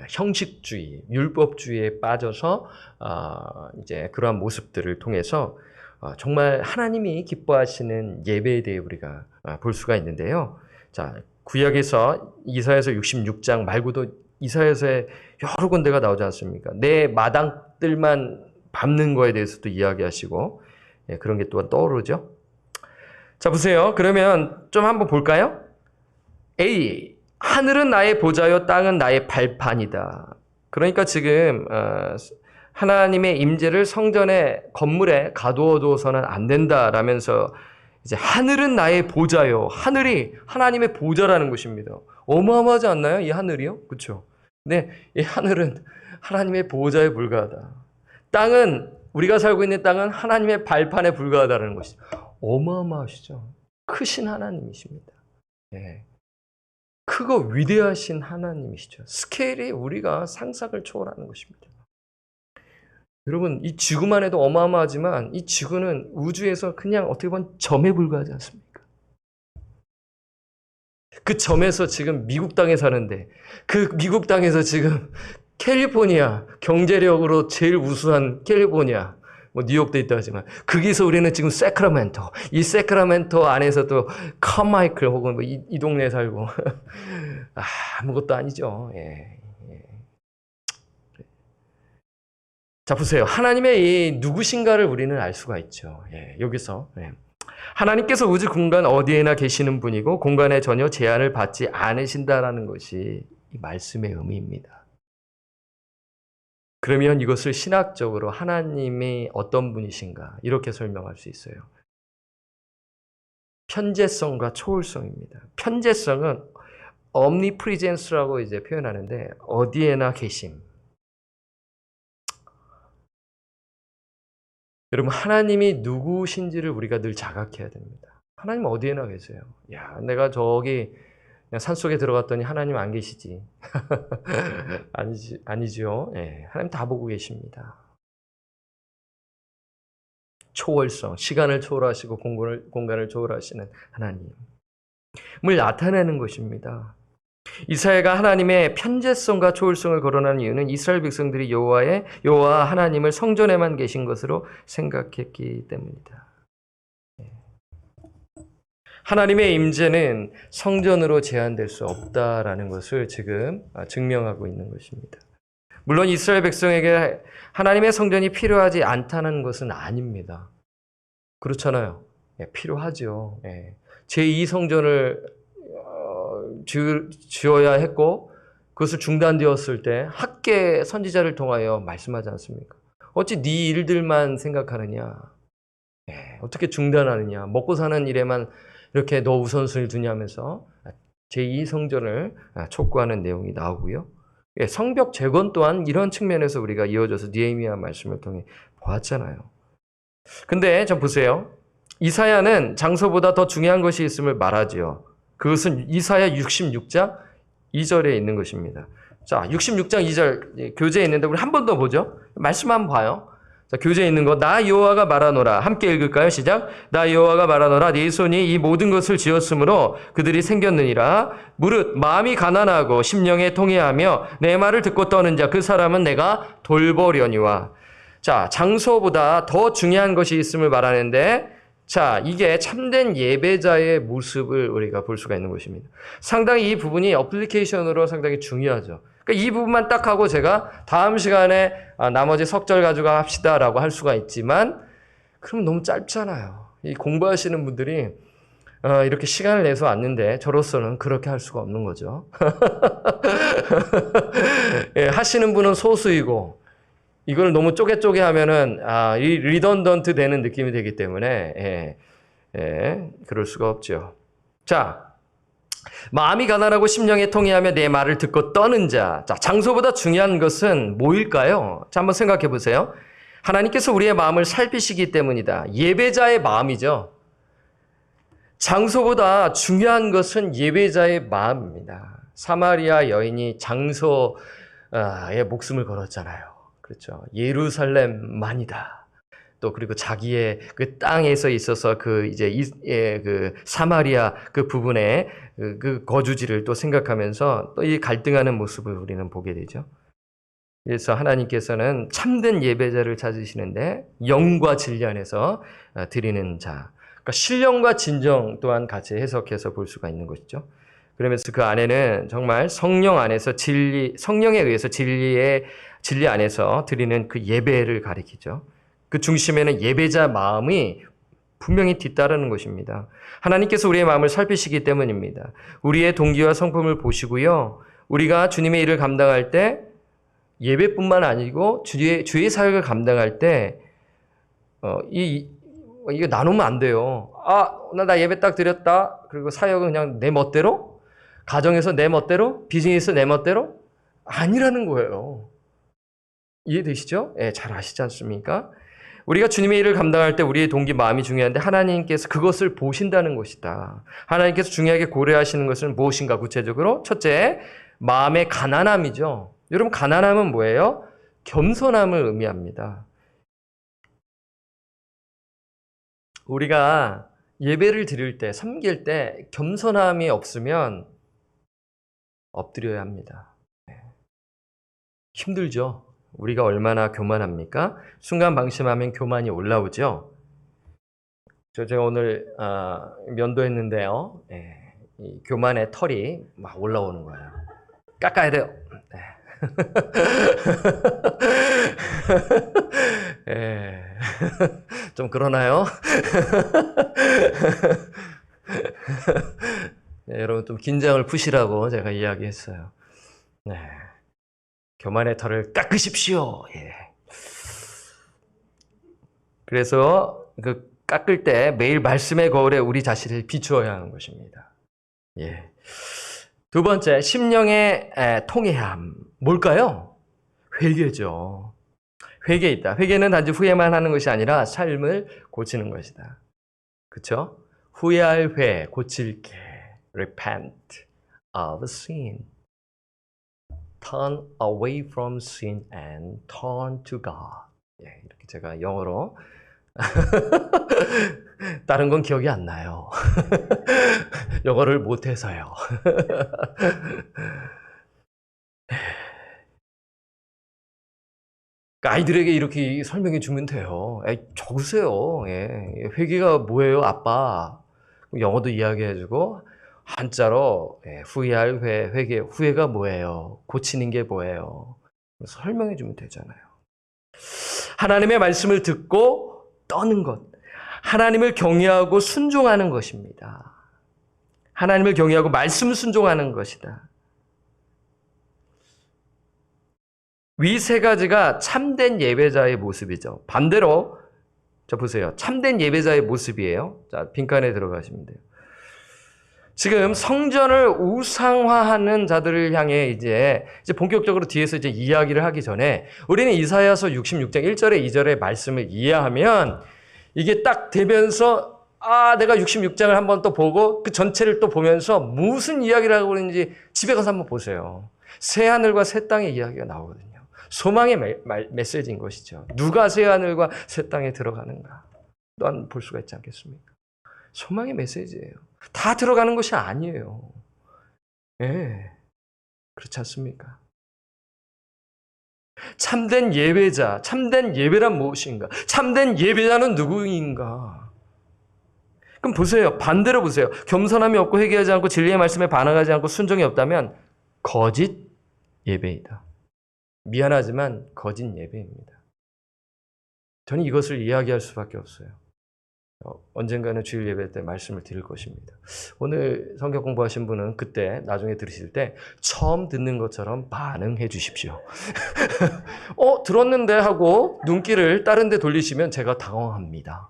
형식주의, 율법주의에 빠져서 이제 그러한 모습들을 통해서 정말 하나님이 기뻐하시는 예배에 대해 우리가 볼 수가 있는데요. 자, 구약에서 이사야서 66장 말고도 이사야서에 여러 군데가 나오지 않습니까? 내 마당들만 밟는 거에 대해서도 이야기하시고 그런 게 또한 떠오르죠. 자, 보세요. 그러면 좀 한번 볼까요? A. 하늘은 나의 보좌요 땅은 나의 발판이다. 그러니까 지금 하나님의 임재를 성전의 건물에 가두어 두어서는 안 된다라면서 이제 하늘은 나의 보좌요. 하늘이 하나님의 보좌라는 것입니다. 어마어마하지 않나요? 이 하늘이요? 그렇죠? 근데 이 하늘은 하나님의 보좌에 불과하다. 땅은 우리가 살고 있는 땅은 하나님의 발판에 불과하다는 것이죠. 어마어마하시죠. 크신 하나님이십니다. 네. 크고 위대하신 하나님이시죠. 스케일이 우리가 상상을 초월하는 것입니다. 여러분, 이 지구만 해도 어마어마하지만 이 지구는 우주에서 그냥 어떻게 보면 점에 불과하지 않습니까? 그 점에서 지금 미국 땅에 사는데 그 미국 땅에서 지금 캘리포니아, 경제력으로 제일 우수한 캘리포니아, 뉴욕도 있다 하지만 거기서 우리는 지금 세크라멘토, 이 세크라멘토 안에서도 카마이클 혹은 이 동네에 살고 아무것도 아니죠. 예. 자, 보세요. 하나님의 이 누구신가를 우리는 알 수가 있죠. 여기서 하나님께서 우주 공간 어디에나 계시는 분이고 공간에 전혀 제한을 받지 않으신다라는 것이 이 말씀의 의미입니다. 그러면 이것을 신학적으로 하나님이 어떤 분이신가 이렇게 설명할 수 있어요. 편재성과 초월성입니다. 편재성은 omnipresence라고 이제 표현하는데 어디에나 계심. 여러분, 하나님이 누구신지를 우리가 늘 자각해야 됩니다. 하나님 어디에나 계세요. 야, 내가 저기 그냥 산속에 들어갔더니 하나님 안 계시지. 아니죠. 하나님 다 보고 계십니다. 초월성, 시간을 초월하시고 공간을 초월하시는 하나님을 나타내는 것입니다. 이사야가 하나님의 편재성과 초월성을 거론하는 이유는 이스라엘 백성들이 여호와 하나님을 성전에만 계신 것으로 생각했기 때문이다. 하나님의 임재는 성전으로 제한될 수 없다라는 것을 지금 증명하고 있는 것입니다. 물론 이스라엘 백성에게 하나님의 성전이 필요하지 않다는 것은 아닙니다. 그렇잖아요. 필요하죠. 제2성전을 지어야 했고 그것을 중단되었을 때 학계 선지자를 통하여 말씀하지 않습니까? 어찌 네 일들만 생각하느냐? 어떻게 중단하느냐? 먹고 사는 일에만 이렇게 너 우선순위를 두냐면서 제2성전을 촉구하는 내용이 나오고요. 성벽 재건 또한 이런 측면에서 우리가 이어져서 느헤미야 말씀을 통해 보았잖아요. 근데 좀 보세요. 이사야는 장소보다 더 중요한 것이 있음을 말하지요. 그것은 이사야 66장 2절에 있는 것입니다. 자, 66장 2절 교재에 있는데 우리 한 번 더 보죠. 말씀 한번 봐요. 자, 교재에 있는 거, 나 여호와가 말하노라. 함께 읽을까요? 시작. 나 여호와가 말하노라. 네 손이 이 모든 것을 지었으므로 그들이 생겼느니라. 무릇 마음이 가난하고 심령에 통회하며 내 말을 듣고 떠는 자 그 사람은 내가 돌보려니와. 자, 장소보다 더 중요한 것이 있음을 말하는데, 자, 이게 참된 예배자의 모습을 우리가 볼 수가 있는 것입니다. 상당히 이 부분이 어플리케이션으로 상당히 중요하죠. 그러니까 이 부분만 딱 하고 제가 다음 시간에 나머지 석절 가지고 합시다라고 할 수가 있지만, 그럼 너무 짧잖아요. 이 공부하시는 분들이 이렇게 시간을 내서 왔는데 저로서는 그렇게 할 수가 없는 거죠. 예, 하시는 분은 소수이고 이걸 너무 쪼개쪼개 하면은 이 리던던트 되는 느낌이 되기 때문에 그럴 수가 없죠. 자, 마음이 가난하고 심령에 통회하며 내 말을 듣고 떠는 자. 자, 장소보다 중요한 것은 뭐일까요? 자, 한번 생각해 보세요. 하나님께서 우리의 마음을 살피시기 때문이다. 예배자의 마음이죠. 장소보다 중요한 것은 예배자의 마음입니다. 사마리아 여인이 장소에 목숨을 걸었잖아요. 그렇죠. 예루살렘만이다. 또 그리고 자기의 그 땅에서 있어서 그 사마리아 그 부분에 그 거주지를 또 생각하면서 또 이 갈등하는 모습을 우리는 보게 되죠. 그래서 하나님께서는 참된 예배자를 찾으시는데 영과 진리 안에서 드리는 자. 그러니까 신령과 진정 또한 같이 해석해서 볼 수가 있는 것이죠. 그러면서 그 안에는 정말 성령 안에서 성령에 의해서 진리 안에서 드리는 그 예배를 가리키죠. 그 중심에는 예배자 마음이 분명히 뒤따르는 것입니다. 하나님께서 우리의 마음을 살피시기 때문입니다. 우리의 동기와 성품을 보시고요. 우리가 주님의 일을 감당할 때 예배뿐만 아니고 주의 사역을 감당할 때 이거 나누면 안 돼요. 오늘 나 예배 딱 드렸다. 그리고 사역은 그냥 내 멋대로? 가정에서 내 멋대로? 비즈니스 내 멋대로? 아니라는 거예요. 이해되시죠? 예, 잘 아시지 않습니까? 우리가 주님의 일을 감당할 때 우리의 동기 마음이 중요한데 하나님께서 그것을 보신다는 것이다. 하나님께서 중요하게 고려하시는 것은 무엇인가 구체적으로? 첫째, 마음의 가난함이죠. 여러분, 가난함은 뭐예요? 겸손함을 의미합니다. 우리가 예배를 드릴 때, 섬길 때 겸손함이 없으면 엎드려야 합니다. 힘들죠? 우리가 얼마나 교만합니까? 순간 방심하면 교만이 올라오죠? 제가 오늘 면도했는데요. 이 교만의 털이 막 올라오는 거예요. 깎아야 돼요. 좀 그러나요? 여러분 좀 긴장을 푸시라고 제가 이야기했어요. 교만의 털을 깎으십시오. 그래서 그 깎을 때 매일 말씀의 거울에 우리 자신을 비추어야 하는 것입니다. 두 번째, 심령의 통회함. 뭘까요? 회개죠. 회개 있다. 회개는 단지 후회만 하는 것이 아니라 삶을 고치는 것이다. 그렇죠? 후회할 회, 고칠 게. Repent of sin. Turn away from sin and turn to God. 이렇게 제가 영어로 다른 건 기억이 안 나요. 영어를 못해서요. 아이들에게 이렇게 설명해 주면 돼요. 적으세요. 회개가 뭐예요, 아빠? 영어도 이야기해주고 한자로 후회할 회개, 후회가 뭐예요? 고치는 게 뭐예요? 설명해 주면 되잖아요. 하나님의 말씀을 듣고 떠는 것. 하나님을 경외하고 순종하는 것입니다. 하나님을 경외하고 말씀 순종하는 것이다. 위 세 가지가 참된 예배자의 모습이죠. 반대로 자 보세요. 참된 예배자의 모습이에요. 자, 빈칸에 들어가시면 돼요. 지금 성전을 우상화하는 자들을 향해 이제 본격적으로 뒤에서 이제 이야기를 하기 전에 우리는 이사야서 66장 1절에 2절의 말씀을 이해하면 이게 딱 되면서 내가 66장을 한번 또 보고 그 전체를 또 보면서 무슨 이야기를 하고 있는지 집에 가서 한번 보세요. 새 하늘과 새 땅의 이야기가 나오거든요. 소망의 메시지인 것이죠. 누가 새하늘과 새 땅에 들어가는가? 또한 볼 수가 있지 않겠습니까? 소망의 메시지예요. 다 들어가는 것이 아니에요. 예, 그렇지 않습니까? 참된 예배자, 참된 예배란 무엇인가? 참된 예배자는 누구인가? 그럼 보세요. 반대로 보세요. 겸손함이 없고 회개하지 않고 진리의 말씀에 반응하지 않고 순종이 없다면 거짓 예배이다. 미안하지만 거짓 예배입니다. 저는 이것을 이야기할 수밖에 없어요. 언젠가는 주일 예배 때 말씀을 드릴 것입니다. 오늘 성경 공부하신 분은 그때 나중에 들으실 때 처음 듣는 것처럼 반응해 주십시오. 들었는데 하고 눈길을 다른 데 돌리시면 제가 당황합니다.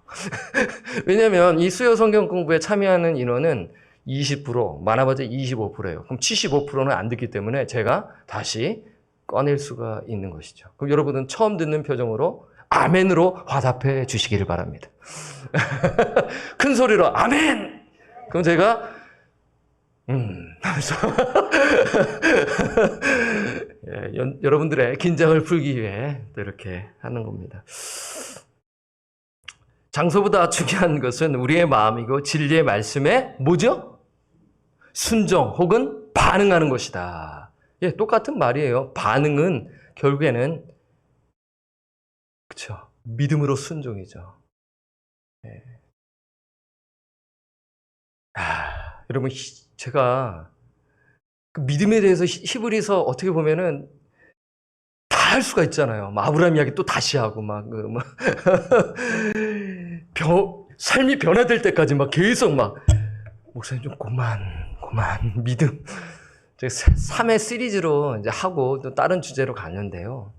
왜냐하면 이 수요 성경 공부에 참여하는 인원은 20%, 많아봤자 25%예요. 그럼 75%는 안 듣기 때문에 제가 다시 꺼낼 수가 있는 것이죠. 그럼 여러분은 처음 듣는 표정으로 아멘으로 화답해 주시기를 바랍니다. 큰 소리로 아멘! 그럼 제가 하면서 예, 여러분들의 긴장을 풀기 위해 이렇게 하는 겁니다. 장소보다 중요한 것은 우리의 마음이고 진리의 말씀에 뭐죠? 순종 혹은 반응하는 것이다. 예, 똑같은 말이에요. 반응은 결국에는 그렇죠. 믿음으로 순종이죠. 예. 여러분 제가 그 믿음에 대해서 히브리서 어떻게 보면은 다 할 수가 있잖아요. 아브라함 이야기 또 다시 하고 삶이 변화될 때까지 계속 목사님 좀 그만 믿음. 제가 3회 시리즈로 이제 하고 또 다른 주제로 갔는데요.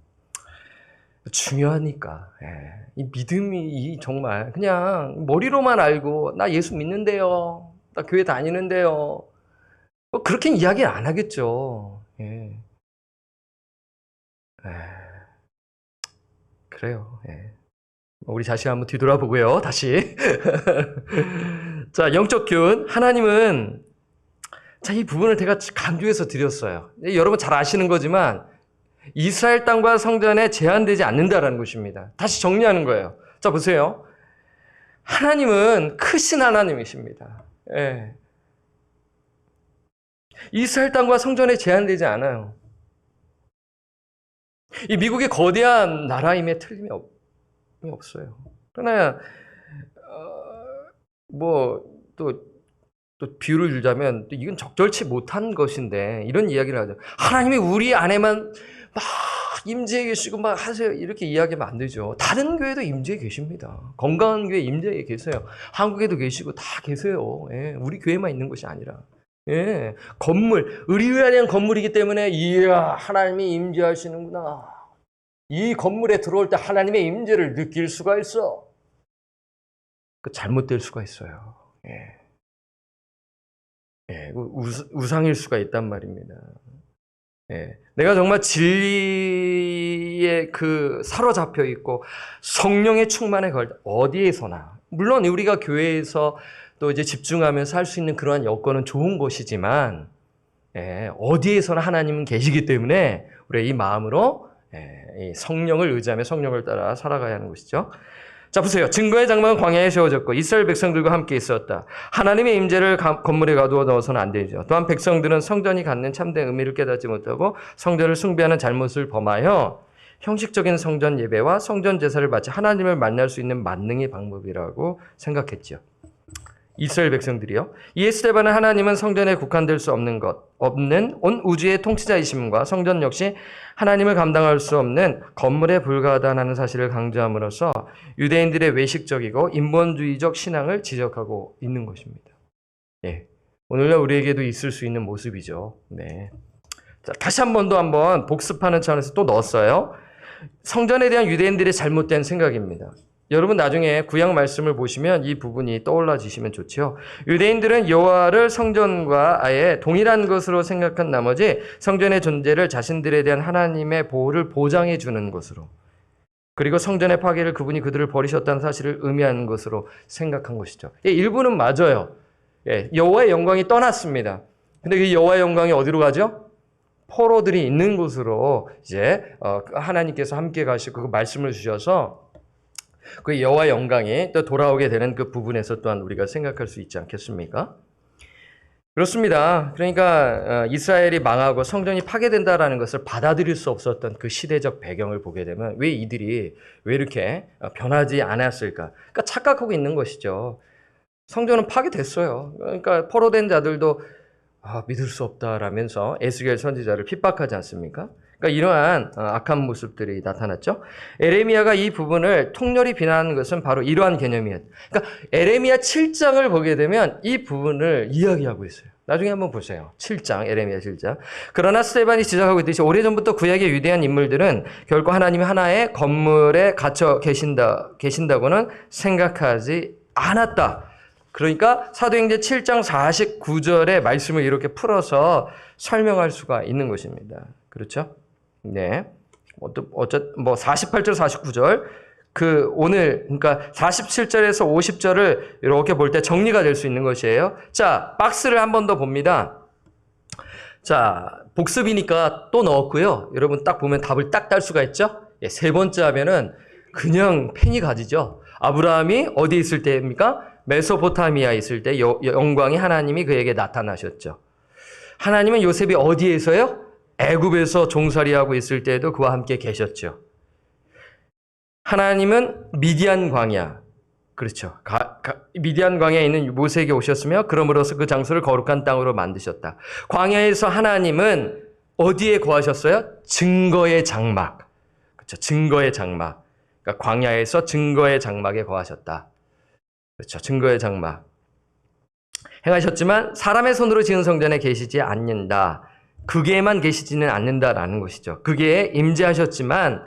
중요하니까. 예. 이 믿음이 정말 그냥 머리로만 알고 나 예수 믿는데요. 나 교회 다니는데요. 그렇게 이야기 안 하겠죠. 예. 그래요. 예. 우리 자신 한번 뒤돌아보고요. 다시. 자, 영적 교훈. 하나님은 이 부분을 제가 강조해서 드렸어요. 여러분 잘 아시는 거지만 이스라엘 땅과 성전에 제한되지 않는다라는 것입니다. 다시 정리하는 거예요. 자, 보세요. 하나님은 크신 하나님이십니다. 예. 이스라엘 땅과 성전에 제한되지 않아요. 이 미국의 거대한 나라임에 틀림이 없어요. 그러나 또 비유를 들자면 이건 적절치 못한 것인데 이런 이야기를 하죠. 하나님이 우리 안에만 임재해 계시고 하세요. 이렇게 이야기하면 안 되죠. 다른 교회도 임재해 계십니다. 건강한 교회 임재해 계세요. 한국에도 계시고 다 계세요. 예, 우리 교회만 있는 것이 아니라. 예, 건물, 의리의리한 건물이기 때문에 이야 하나님이 임재하시는구나. 이 건물에 들어올 때 하나님의 임재를 느낄 수가 있어. 잘못될 수가 있어요. 예. 예, 우상일 수가 있단 말입니다. 예, 내가 정말 진리에 사로잡혀 있고 성령의 충만에 걸 어디에서나 물론 우리가 교회에서 또 이제 집중하면서 할 수 있는 그러한 여건은 좋은 것이지만 어디에서나 하나님은 계시기 때문에 우리가 이 마음으로 이 성령을 의지하며 성령을 따라 살아가야 하는 것이죠. 자, 보세요. 증거의 장막은 광야에 세워졌고 이스라엘 백성들과 함께 있었다. 하나님의 임재를 건물에 가두어 넣어서는 안 되죠. 또한 백성들은 성전이 갖는 참된 의미를 깨닫지 못하고 성전을 숭배하는 잘못을 범하여 형식적인 성전 예배와 성전 제사를 바치 하나님을 만날 수 있는 만능의 방법이라고 생각했죠. 이스라엘 백성들이요. 이에 스데반은 하나님은 성전에 국한될 수 없는 온 우주의 통치자이심과 성전 역시 하나님을 감당할 수 없는 건물에 불과하다는 사실을 강조함으로써 유대인들의 외식적이고 인본주의적 신앙을 지적하고 있는 것입니다. 예, 오늘날 우리에게도 있을 수 있는 모습이죠. 네. 자, 다시 한 복습하는 차원에서 또 넣었어요. 성전에 대한 유대인들의 잘못된 생각입니다. 여러분 나중에 구약 말씀을 보시면 이 부분이 떠올라지시면 좋죠. 유대인들은 여호와를 성전과 아예 동일한 것으로 생각한 나머지 성전의 존재를 자신들에 대한 하나님의 보호를 보장해 주는 것으로 그리고 성전의 파괴를 그분이 그들을 버리셨다는 사실을 의미하는 것으로 생각한 것이죠. 일부는 맞아요. 여호와의 영광이 떠났습니다. 근데 그 여호와의 영광이 어디로 가죠? 포로들이 있는 곳으로 이제 하나님께서 함께 가시고 그 말씀을 주셔서 그 여호와 영광이 또 돌아오게 되는 그 부분에서 또한 우리가 생각할 수 있지 않겠습니까? 그렇습니다. 그러니까 이스라엘이 망하고 성전이 파괴된다라는 것을 받아들일 수 없었던 그 시대적 배경을 보게 되면 왜 이들이 왜 이렇게 변하지 않았을까? 그러니까 착각하고 있는 것이죠. 성전은 파괴됐어요. 그러니까 포로된 자들도 믿을 수 없다라면서 에스겔 선지자를 핍박하지 않습니까? 그러니까 이러한 악한 모습들이 나타났죠. 에레미야가 이 부분을 통렬히 비난하는 것은 바로 이러한 개념이에요. 그러니까 에레미야 7장을 보게 되면 이 부분을 이야기하고 있어요. 나중에 한번 보세요. 7장, 에레미야 7장. 그러나 스데반이 지적하고 있듯이 오래전부터 구약의 위대한 인물들은 결코 하나님이 하나의 건물에 갇혀 계신다고는 생각하지 않았다. 그러니까 사도행전 7장 49절의 말씀을 이렇게 풀어서 설명할 수가 있는 것입니다. 그렇죠? 네. 48절, 49절. 오늘, 그러니까 47절에서 50절을 이렇게 볼 때 정리가 될 수 있는 것이에요. 자, 박스를 한 번 더 봅니다. 자, 복습이니까 또 넣었고요. 여러분 딱 보면 답을 딱 딸 수가 있죠? 예, 세 번째 하면은 그냥 펜이 가지죠. 아브라함이 어디 있을 때입니까? 메소포타미아에 있을 때 영광이 하나님이 그에게 나타나셨죠. 하나님은 요셉이 어디에서요? 애굽에서 종살이하고 있을 때에도 그와 함께 계셨죠. 하나님은 미디안 광야, 그렇죠. 미디안 광야에 있는 모세에게 오셨으며 그러므로서 그 장소를 거룩한 땅으로 만드셨다. 광야에서 하나님은 어디에 거하셨어요? 증거의 장막. 그렇죠. 증거의 장막. 그러니까 광야에서 증거의 장막에 거하셨다. 그렇죠. 증거의 장막. 행하셨지만 사람의 손으로 지은 성전에 계시지 않는다. 그게에만 계시지는 않는다라는 것이죠. 그게에 임재하셨지만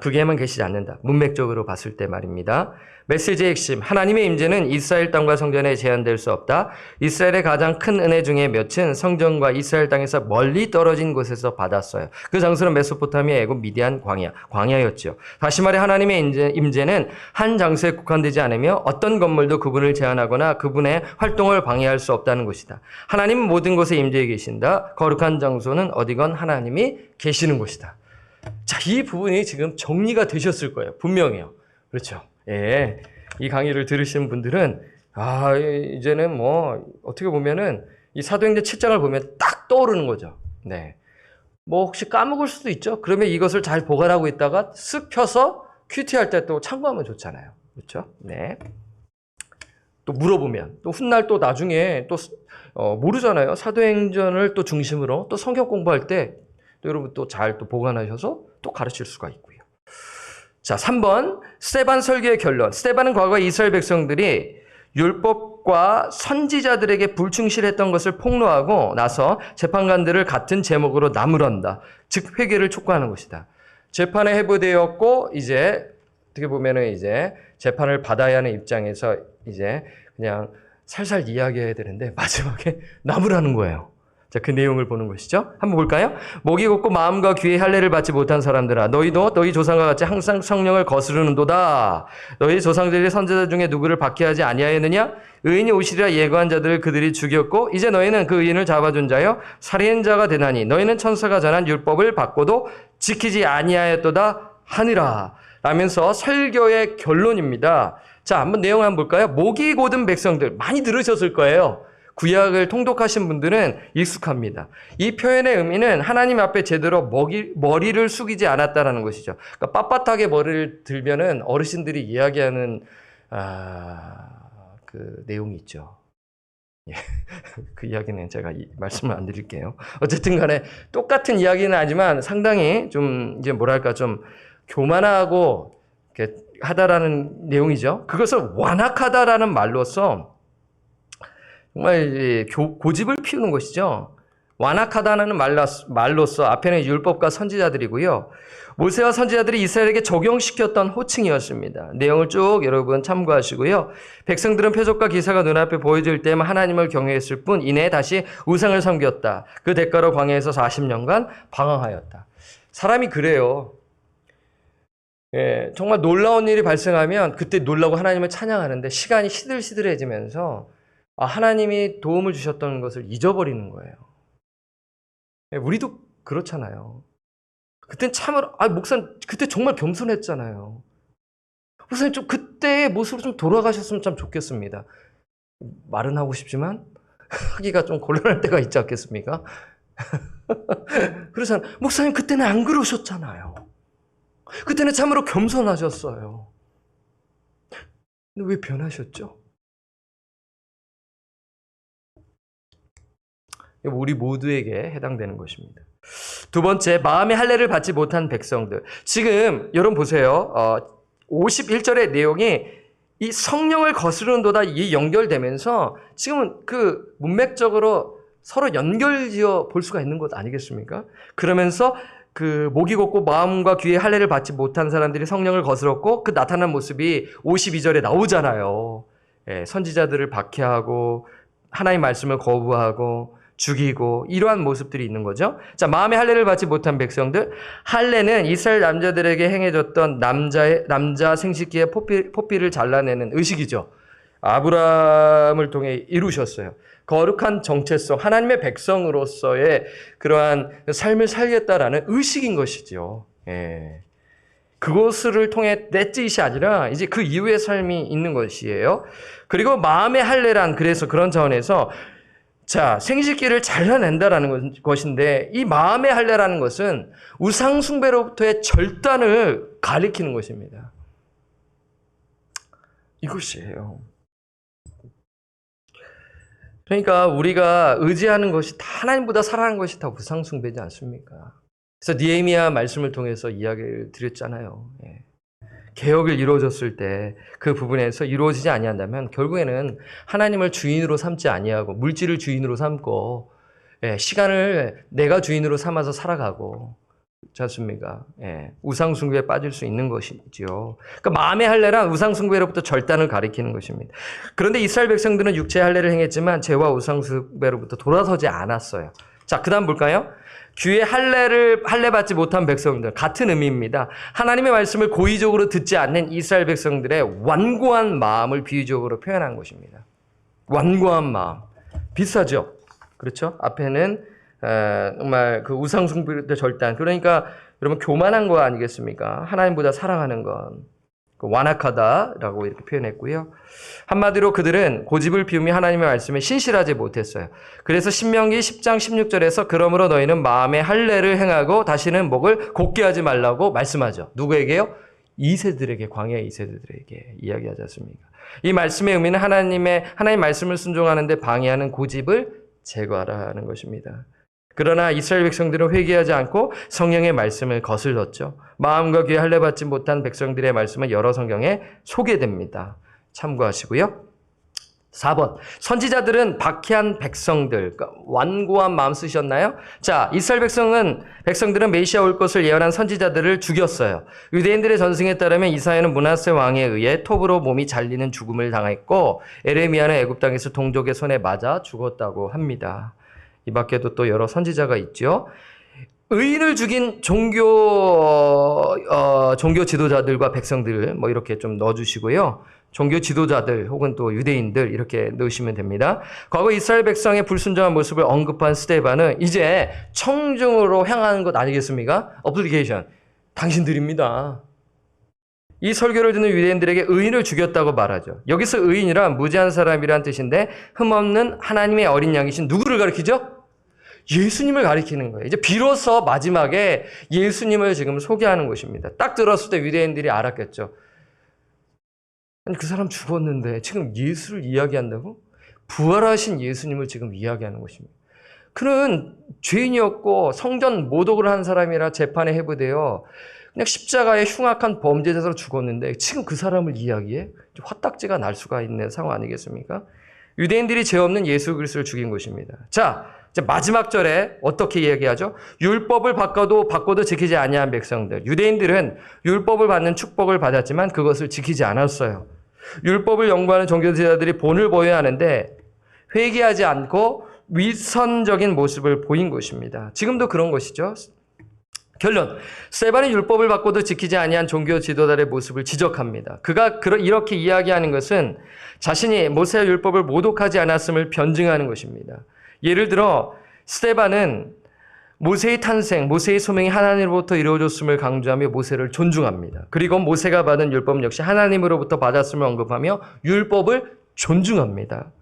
그게에만 계시지 않는다. 문맥적으로 봤을 때 말입니다. 메시지의 핵심, 하나님의 임재는 이스라엘 땅과 성전에 제한될 수 없다. 이스라엘의 가장 큰 은혜 중에 몇은 성전과 이스라엘 땅에서 멀리 떨어진 곳에서 받았어요. 그 장소는 메소포타미아, 애굽, 미디안, 광야였죠. 다시 말해 하나님의 임재는 한 장소에 국한되지 않으며 어떤 건물도 그분을 제한하거나 그분의 활동을 방해할 수 없다는 것이다. 하나님은 모든 곳에 임재해 계신다. 거룩한 장소는 어디건 하나님이 계시는 곳이다. 자, 이 부분이 지금 정리가 되셨을 거예요. 분명해요. 그렇죠. 예. 이 강의를 들으시는 분들은, 이제는 어떻게 보면은, 이 사도행전 7장을 보면 딱 떠오르는 거죠. 네. 혹시 까먹을 수도 있죠. 그러면 이것을 잘 보관하고 있다가 쓱 펴서 큐티할 때 또 참고하면 좋잖아요. 그렇죠. 네. 또 물어보면, 또 훗날 또 나중에 또, 모르잖아요. 사도행전을 또 중심으로 또 성경 공부할 때 또 여러분 또 잘 또 보관하셔서 또 가르칠 수가 있고요. 자, 3번 스데반 설교의 결론. 스데반은 과거 이스라엘 백성들이 율법과 선지자들에게 불충실했던 것을 폭로하고 나서 재판관들을 같은 제목으로 나무란다. 즉 회개를 촉구하는 것이다. 재판에 회부되었고 이제 어떻게 보면은 이제 재판을 받아야 하는 입장에서 이제 그냥 살살 이야기해야 되는데 마지막에 나무라는 거예요. 자, 그 내용을 보는 것이죠. 한번 볼까요? 목이 곧고 마음과 귀에 할례를 받지 못한 사람들아, 너희도 너희 조상과 같이 항상 성령을 거스르는도다. 너희 조상들이 선지자 중에 누구를 박해하지 아니하였느냐? 의인이 오시리라 예고한 자들을 그들이 죽였고 이제 너희는 그 의인을 잡아준 자여 살인자가 되나니 너희는 천사가 전한 율법을 받고도 지키지 아니하였도다 하니라. 라면서 설교의 결론입니다. 자, 한번 내용 한번 볼까요? 목이 곧은 백성들 많이 들으셨을 거예요. 구약을 통독하신 분들은 익숙합니다. 이 표현의 의미는 하나님 앞에 제대로 머리를 숙이지 않았다라는 것이죠. 그러니까 빳빳하게 머리를 들면은 어르신들이 이야기하는 그 내용이 있죠. 예. 그 이야기는 제가 말씀을 안 드릴게요. 어쨌든 간에 똑같은 이야기는 하지만 상당히 좀 이제 뭐랄까 좀 교만하고 이렇게 하다라는 내용이죠. 그것을 완악하다라는 말로써 정말 고집을 피우는 것이죠. 완악하다는 말로써 앞에는 율법과 선지자들이고요. 모세와 선지자들이 이스라엘에게 적용시켰던 호칭이었습니다. 내용을 쭉 여러분 참고하시고요. 백성들은 표적과 기사가 눈앞에 보여질 때만 하나님을 경외했을 뿐 이내 다시 우상을 섬겼다. 그 대가로 광야에서 40년간 방황하였다. 사람이 그래요. 예, 정말 놀라운 일이 발생하면 그때 놀라고 하나님을 찬양하는데 시간이 시들시들해지면서 하나님이 도움을 주셨던 것을 잊어버리는 거예요. 우리도 그렇잖아요. 그땐 참으로 목사님 그때 정말 겸손했잖아요. 목사님 좀 그때의 모습으로 좀 돌아가셨으면 참 좋겠습니다. 말은 하고 싶지만 하기가 좀 곤란할 때가 있지 않겠습니까? 그래서 목사님 그때는 안 그러셨잖아요. 그때는 참으로 겸손하셨어요. 근데 왜 변하셨죠? 우리 모두에게 해당되는 것입니다. 두 번째, 마음의 할례를 받지 못한 백성들. 지금 여러분 보세요. 51절의 내용이 이 성령을 거스르는도다 이 연결되면서 지금은 그 문맥적으로 서로 연결지어 볼 수가 있는 것 아니겠습니까? 그러면서 그 목이 곧고 마음과 귀의 할례를 받지 못한 사람들이 성령을 거스렀고 그 나타난 모습이 52절에 나오잖아요. 선지자들을 박해하고 하나님의 말씀을 거부하고 죽이고 이러한 모습들이 있는 거죠. 자, 마음의 할례를 받지 못한 백성들. 할례는 이스라엘 남자들에게 행해졌던 남자 생식기의 포피를 잘라내는 의식이죠. 아브라함을 통해 이루셨어요. 거룩한 정체성, 하나님의 백성으로서의 그러한 삶을 살겠다라는 의식인 것이죠. 그것을 통해 넷짓이 아니라 이제 그 이후의 삶이 있는 것이에요. 그리고 마음의 할례란 그래서 그런 차원에서 자, 생식기를 잘라낸다라는 것인데 이 마음의 할례라는 것은 우상 숭배로부터의 절단을 가리키는 것입니다. 이것이에요. 그러니까 우리가 의지하는 것이 다 하나님보다 사랑하는 것이 다 우상 숭배지 않습니까? 그래서 느헤미야 말씀을 통해서 이야기를 드렸잖아요. 개혁을 이루어졌을 때 그 부분에서 이루어지지 아니한다면 결국에는 하나님을 주인으로 삼지 아니하고 물질을 주인으로 삼고 시간을 내가 주인으로 삼아서 살아가고 그렇지 않습니까? 우상 숭배에 빠질 수 있는 것이지요. 그러니까 마음의 할례란 우상 숭배로부터 절단을 가리키는 것입니다. 그런데 이스라엘 백성들은 육체의 할례를 행했지만 죄와 우상 숭배로부터 돌아서지 않았어요. 자, 그다음 볼까요? 귀의 할례 받지 못한 백성들 같은 의미입니다. 하나님의 말씀을 고의적으로 듣지 않는 이스라엘 백성들의 완고한 마음을 비유적으로 표현한 것입니다. 완고한 마음 비슷하죠. 그렇죠? 앞에는 정말 그 우상 숭배의 절단. 그러니까 여러분 교만한 거 아니겠습니까? 하나님보다 사랑하는 건 완악하다라고 이렇게 표현했고요. 한마디로 그들은 고집을 피우며 하나님의 말씀에 신실하지 못했어요. 그래서 신명기 10장 16절에서 그러므로 너희는 마음의 할례를 행하고 다시는 목을 곧게 하지 말라고 말씀하죠. 누구에게요? 2세들에게, 광야의 2세들에게 이야기하지 않습니까? 이 말씀의 의미는 하나님 말씀을 순종하는데 방해하는 고집을 제거하라는 것입니다. 그러나 이스라엘 백성들은 회개하지 않고 성령의 말씀을 거슬렀죠. 마음과 귀에 할례 받지 못한 백성들의 말씀은 여러 성경에 소개됩니다. 참고하시고요. 4번. 선지자들은 박해한 백성들, 그러니까 완고한 마음 쓰셨나요? 자, 이스라엘 백성들은 메시아 올 것을 예언한 선지자들을 죽였어요. 유대인들의 전승에 따르면 이사야는 므낫세 왕에 의해 톱으로 몸이 잘리는 죽음을 당했고 에레미야는 애굽 땅에서 동족의 손에 맞아 죽었다고 합니다. 이 밖에도 또 여러 선지자가 있죠. 의인을 죽인 종교 지도자들과 백성들 뭐 이렇게 좀 넣어주시고요. 종교 지도자들 혹은 또 유대인들 이렇게 넣으시면 됩니다. 과거 이스라엘 백성의 불순종한 모습을 언급한 스데반은 이제 청중으로 향하는 것 아니겠습니까? 어플리케이션. 당신들입니다. 이 설교를 듣는 유대인들에게 의인을 죽였다고 말하죠. 여기서 의인이란 무죄한 사람이란 뜻인데 흠없는 하나님의 어린 양이신 누구를 가리키죠? 예수님을 가리키는 거예요. 이제 비로소 마지막에 예수님을 지금 소개하는 것입니다. 딱 들었을 때 유대인들이 알았겠죠. 아니 그 사람 죽었는데 지금 예수를 이야기한다고? 부활하신 예수님을 지금 이야기하는 것입니다. 그는 죄인이었고 성전 모독을 한 사람이라 재판에 회부되어 그냥 십자가에 흉악한 범죄자로 죽었는데 지금 그 사람을 이야기해? 화딱지가 날 수가 있는 상황 아니겠습니까? 유대인들이 죄 없는 예수 그리스도를 죽인 것입니다. 자, 이제 마지막 절에 어떻게 이야기하죠? 율법을 바꿔도 지키지 아니한 백성들. 유대인들은 율법을 받는 축복을 받았지만 그것을 지키지 않았어요. 율법을 연구하는 종교지도자들이 본을 보여야 하는데 회개하지 않고 위선적인 모습을 보인 것입니다. 지금도 그런 것이죠. 결론, 스데반이 율법을 받고도 지키지 아니한 종교 지도자의 모습을 지적합니다. 그가 이렇게 이야기하는 것은 자신이 모세의 율법을 모독하지 않았음을 변증하는 것입니다. 예를 들어 스데반은 모세의 탄생, 모세의 소명이 하나님으로부터 이루어졌음을 강조하며 모세를 존중합니다. 그리고 모세가 받은 율법 역시 하나님으로부터 받았음을 언급하며 율법을 존중합니다.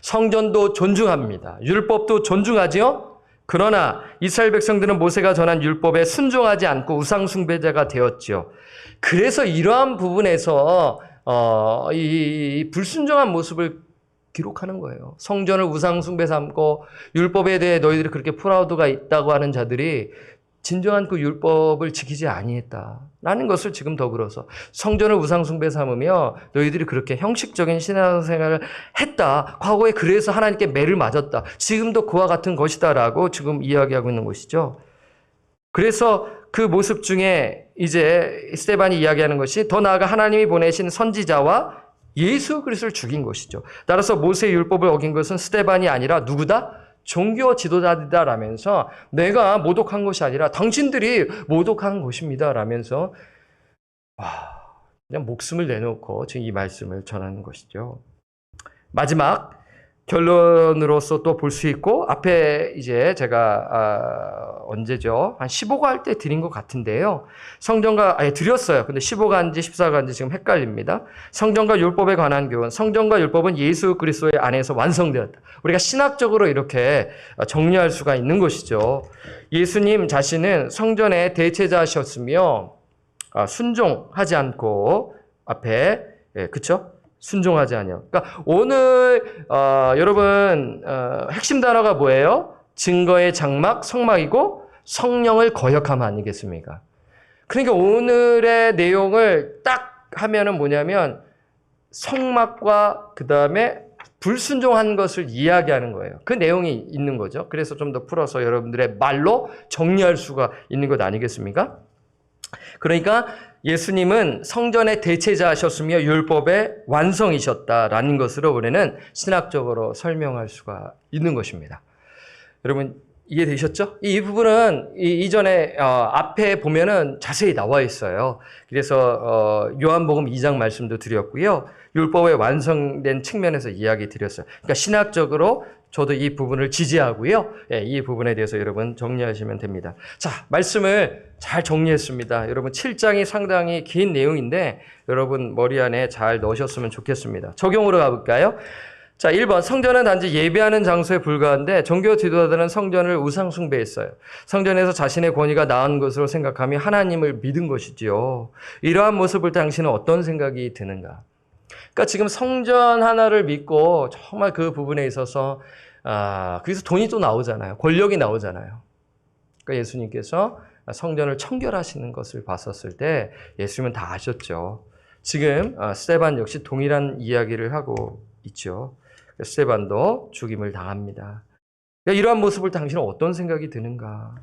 성전도 존중합니다. 율법도 존중하지요? 그러나 이스라엘 백성들은 모세가 전한 율법에 순종하지 않고 우상 숭배자가 되었지요. 그래서 이러한 부분에서 이 불순종한 모습을 기록하는 거예요. 성전을 우상 숭배 삼고 율법에 대해 너희들이 그렇게 프라우드가 있다고 하는 자들이 진정한 그 율법을 지키지 아니했다라는 것을 지금 더불어서 성전을 우상 숭배 삼으며 너희들이 그렇게 형식적인 신앙생활을 했다. 과거에 그래서 하나님께 매를 맞았다. 지금도 그와 같은 것이다라고 지금 이야기하고 있는 것이죠. 그래서 그 모습 중에 이제 스데반이 이야기하는 것이 더 나아가 하나님이 보내신 선지자와 예수 그리스도를 죽인 것이죠. 따라서 모세의 율법을 어긴 것은 스데반이 아니라 누구다? 종교 지도자들이다라면서 내가 모독한 것이 아니라 당신들이 모독한 것입니다 라면서 그냥 목숨을 내놓고 지금 이 말씀을 전하는 것이죠. 마지막 결론으로서 또 볼 수 있고 앞에 이제 제가 언제죠? 한 15가 할 때 드린 것 같은데요. 성전과 드렸어요. 근데 15가인지 14가인지 지금 헷갈립니다. 성전과 율법에 관한 교훈. 성전과 율법은 예수 그리스도의 안에서 완성되었다. 우리가 신학적으로 이렇게 정리할 수가 있는 것이죠. 예수님 자신은 성전의 대체자셨으며 순종하지 않고 앞에 그렇죠? 순종하지 아니요. 그러니까 오늘 여러분 핵심 단어가 뭐예요? 증거의 장막, 성막이고 성령을 거역함 아니겠습니까? 그러니까 오늘의 내용을 딱 하면은 뭐냐면 성막과 그 다음에 불순종한 것을 이야기하는 거예요. 그 내용이 있는 거죠. 그래서 좀 더 풀어서 여러분들의 말로 정리할 수가 있는 것 아니겠습니까? 그러니까 예수님은 성전의 대체자셨으며 율법의 완성이셨다라는 것으로 우리는 신학적으로 설명할 수가 있는 것입니다. 여러분 이해되셨죠? 이 부분은 이전에 앞에 보면은 자세히 나와 있어요. 그래서 요한복음 2장 말씀도 드렸고요. 율법의 완성된 측면에서 이야기 드렸어요. 그러니까 신학적으로 저도 이 부분을 지지하고요. 이 부분에 대해서 여러분 정리하시면 됩니다. 자, 말씀을 잘 정리했습니다. 여러분 7장이 상당히 긴 내용인데 여러분 머리 안에 잘 넣으셨으면 좋겠습니다. 적용으로 가볼까요? 자, 1번 성전은 단지 예배하는 장소에 불과한데 종교 지도자들은 성전을 우상 숭배했어요. 성전에서 자신의 권위가 나은 것으로 생각하며 하나님을 믿은 것이지요. 이러한 모습을 당신은 어떤 생각이 드는가? 그러니까 지금 성전 하나를 믿고 정말 그 부분에 있어서 거기서 돈이 또 나오잖아요. 권력이 나오잖아요. 그러니까 예수님께서 성전을 청결하시는 것을 봤었을 때 예수님은 다 아셨죠. 지금 스데반 역시 동일한 이야기를 하고 있죠. 스데반도 죽임을 당합니다. 그러니까 이러한 모습을 당신은 어떤 생각이 드는가?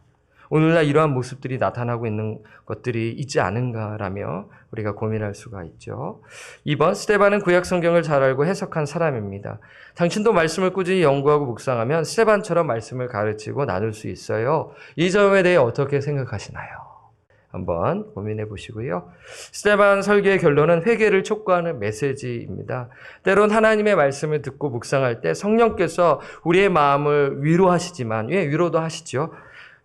오늘날 이러한 모습들이 나타나고 있는 것들이 있지 않은가라며 우리가 고민할 수가 있죠. 2번 스데반은 구약 성경을 잘 알고 해석한 사람입니다. 당신도 말씀을 꾸준히 연구하고 묵상하면 스데반처럼 말씀을 가르치고 나눌 수 있어요. 이 점에 대해 어떻게 생각하시나요? 한번 고민해 보시고요. 스데반 설교의 결론은 회개를 촉구하는 메시지입니다. 때론 하나님의 말씀을 듣고 묵상할 때 성령께서 우리의 마음을 위로하시지만 위로도 하시죠.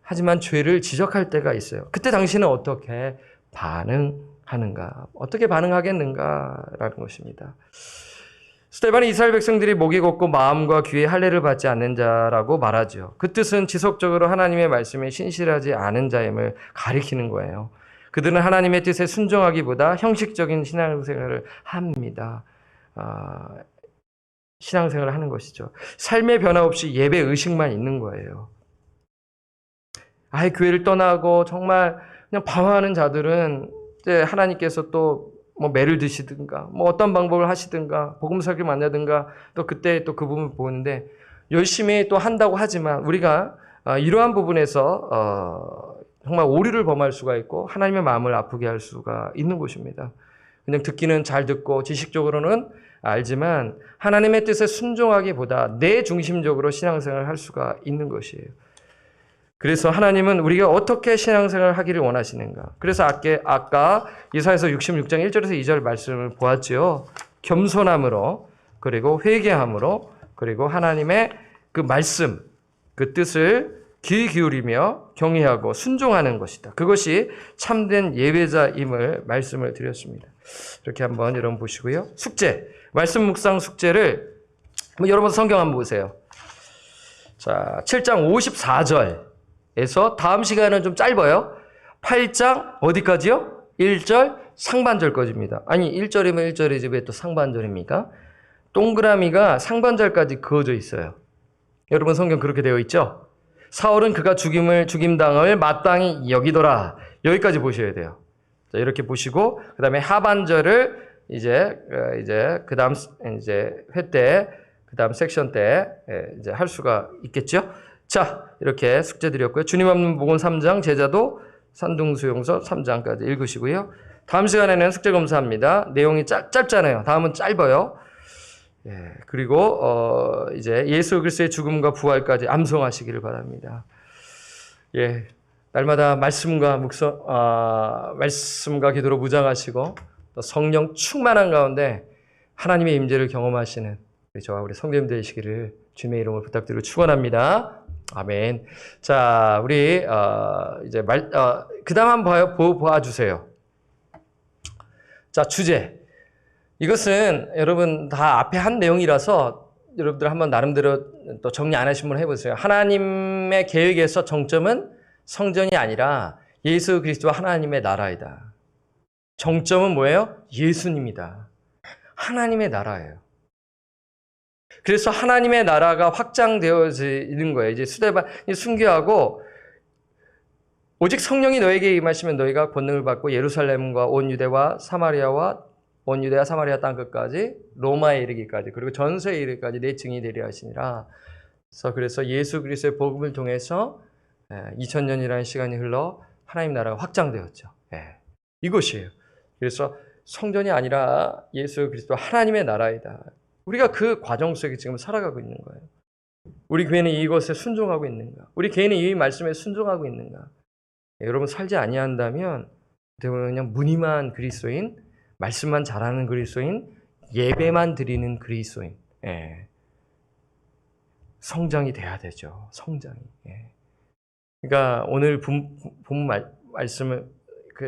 하지만 죄를 지적할 때가 있어요. 그때 당신은 어떻게 반응하는가? 어떻게 반응하겠는가라는 것입니다. 스데반이 이스라엘 백성들이 목이 곱고 마음과 귀에 할례를 받지 않는 자라고 말하죠. 그 뜻은 지속적으로 하나님의 말씀에 신실하지 않은 자임을 가리키는 거예요. 그들은 하나님의 뜻에 순종하기보다 형식적인 신앙생활을 합니다. 신앙생활을 하는 것이죠. 삶의 변화 없이 예배 의식만 있는 거예요. 교회를 떠나고 정말 그냥 방황하는 자들은 이제 하나님께서 또 뭐 매를 드시든가 뭐 어떤 방법을 하시든가 복음 설교 만나든가 또 그때 또 그 부분을 보는데 열심히 또 한다고 하지만 우리가 이러한 부분에서 정말 오류를 범할 수가 있고 하나님의 마음을 아프게 할 수가 있는 것입니다. 그냥 듣기는 잘 듣고 지식적으로는 알지만 하나님의 뜻에 순종하기보다 내 중심적으로 신앙생활을 할 수가 있는 것이에요. 그래서 하나님은 우리가 어떻게 신앙생활을 하기를 원하시는가? 그래서 아까 이사야서 66장 1절에서 2절 말씀을 보았지요. 겸손함으로 그리고 회개함으로 그리고 하나님의 그 말씀, 그 뜻을 귀 기울이며 경외하고 순종하는 것이다. 그것이 참된 예배자임을 말씀을 드렸습니다. 이렇게 한번 여러분 보시고요. 숙제, 말씀 묵상 숙제를 여러분 성경 한번 보세요. 자, 7장 54절에서 다음 시간은 좀 짧아요. 8장 어디까지요? 1절 상반절까지입니다. 아니 1절이면 1절이지 왜 또 상반절입니까? 동그라미가 상반절까지 그어져 있어요. 여러분 성경 그렇게 되어 있죠? 사울은 그가 죽임당을 마땅히 여기더라. 여기까지 보셔야 돼요. 자, 이렇게 보시고 그다음에 하반절을 이제 그다음 이제 회 때 그다음 섹션 때 이제 할 수가 있겠죠? 자, 이렇게 숙제 드렸고요. 주님 없는 복음 3장, 제자도 산둥수용서 3장까지 읽으시고요. 다음 시간에는 숙제 검사합니다. 내용이 짧잖아요. 다음은 짧아요. 예, 그리고 이제 예수 그리스도의 죽음과 부활까지 암송하시기를 바랍니다. 예, 날마다 말씀과 말씀과 기도로 무장하시고 또 성령 충만한 가운데 하나님의 임재를 경험하시는 저와 우리 성도님 되시기를 주님의 이름으로 부탁드리고 축원합니다. 아멘. 자, 우리 이제 그다음 한번 봐주세요. 자, 주제. 이것은 여러분 다 앞에 한 내용이라서 여러분들 한번 나름대로 또 정리 안 하신 분 해보세요. 하나님의 계획에서 정점은 성전이 아니라 예수 그리스도와 하나님의 나라이다. 정점은 뭐예요? 예수님이다. 하나님의 나라예요. 그래서 하나님의 나라가 확장되어지는 거예요. 이제 수대반이 순교하고 오직 성령이 너에게 임하시면 너희가 권능을 받고 예루살렘과 온 유대와 사마리아 땅 끝까지 로마에 이르기까지 그리고 전세에 이르기까지 내 증인이 되리라 하시니라. 그래서 예수 그리스도의 복음을 통해서 2000년이라는 시간이 흘러 하나님 나라가 확장되었죠. 이것이에요. 그래서 성전이 아니라 예수 그리스도 하나님의 나라이다. 우리가 그 과정 속에 지금 살아가고 있는 거예요. 우리 교회는 이것에 순종하고 있는가? 우리 개인은 이 말씀에 순종하고 있는가? 여러분 살지 아니한다면 그냥 무늬만 그리스도인, 말씀만 잘하는 그리스도인, 예배만 드리는 그리스도인, 성장이 돼야 되죠. 성장이. 그러니까 오늘 본 말씀을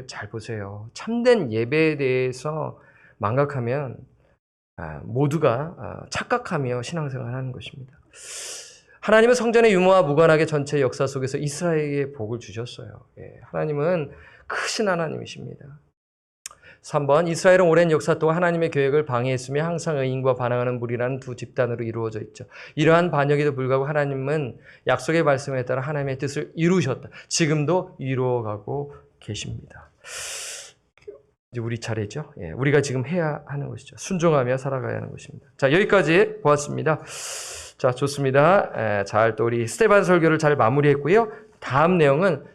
잘 보세요. 참된 예배에 대해서 망각하면 모두가 착각하며 신앙생활을 하는 것입니다. 하나님은 성전의 유무와 무관하게 전체 역사 속에서 이스라엘에게 복을 주셨어요. 하나님은 크신 하나님이십니다. 3번, 이스라엘은 오랜 역사 동안 하나님의 계획을 방해했으며 항상 의인과 반항하는 무리라는 두 집단으로 이루어져 있죠. 이러한 반역에도 불구하고 하나님은 약속의 말씀에 따라 하나님의 뜻을 이루셨다. 지금도 이루어가고 계십니다. 이제 우리 차례죠. 우리가 지금 해야 하는 것이죠. 순종하며 살아가야 하는 것입니다. 자, 여기까지 보았습니다. 자, 좋습니다. 잘 또 우리 스테반 설교를 잘 마무리했고요. 다음 내용은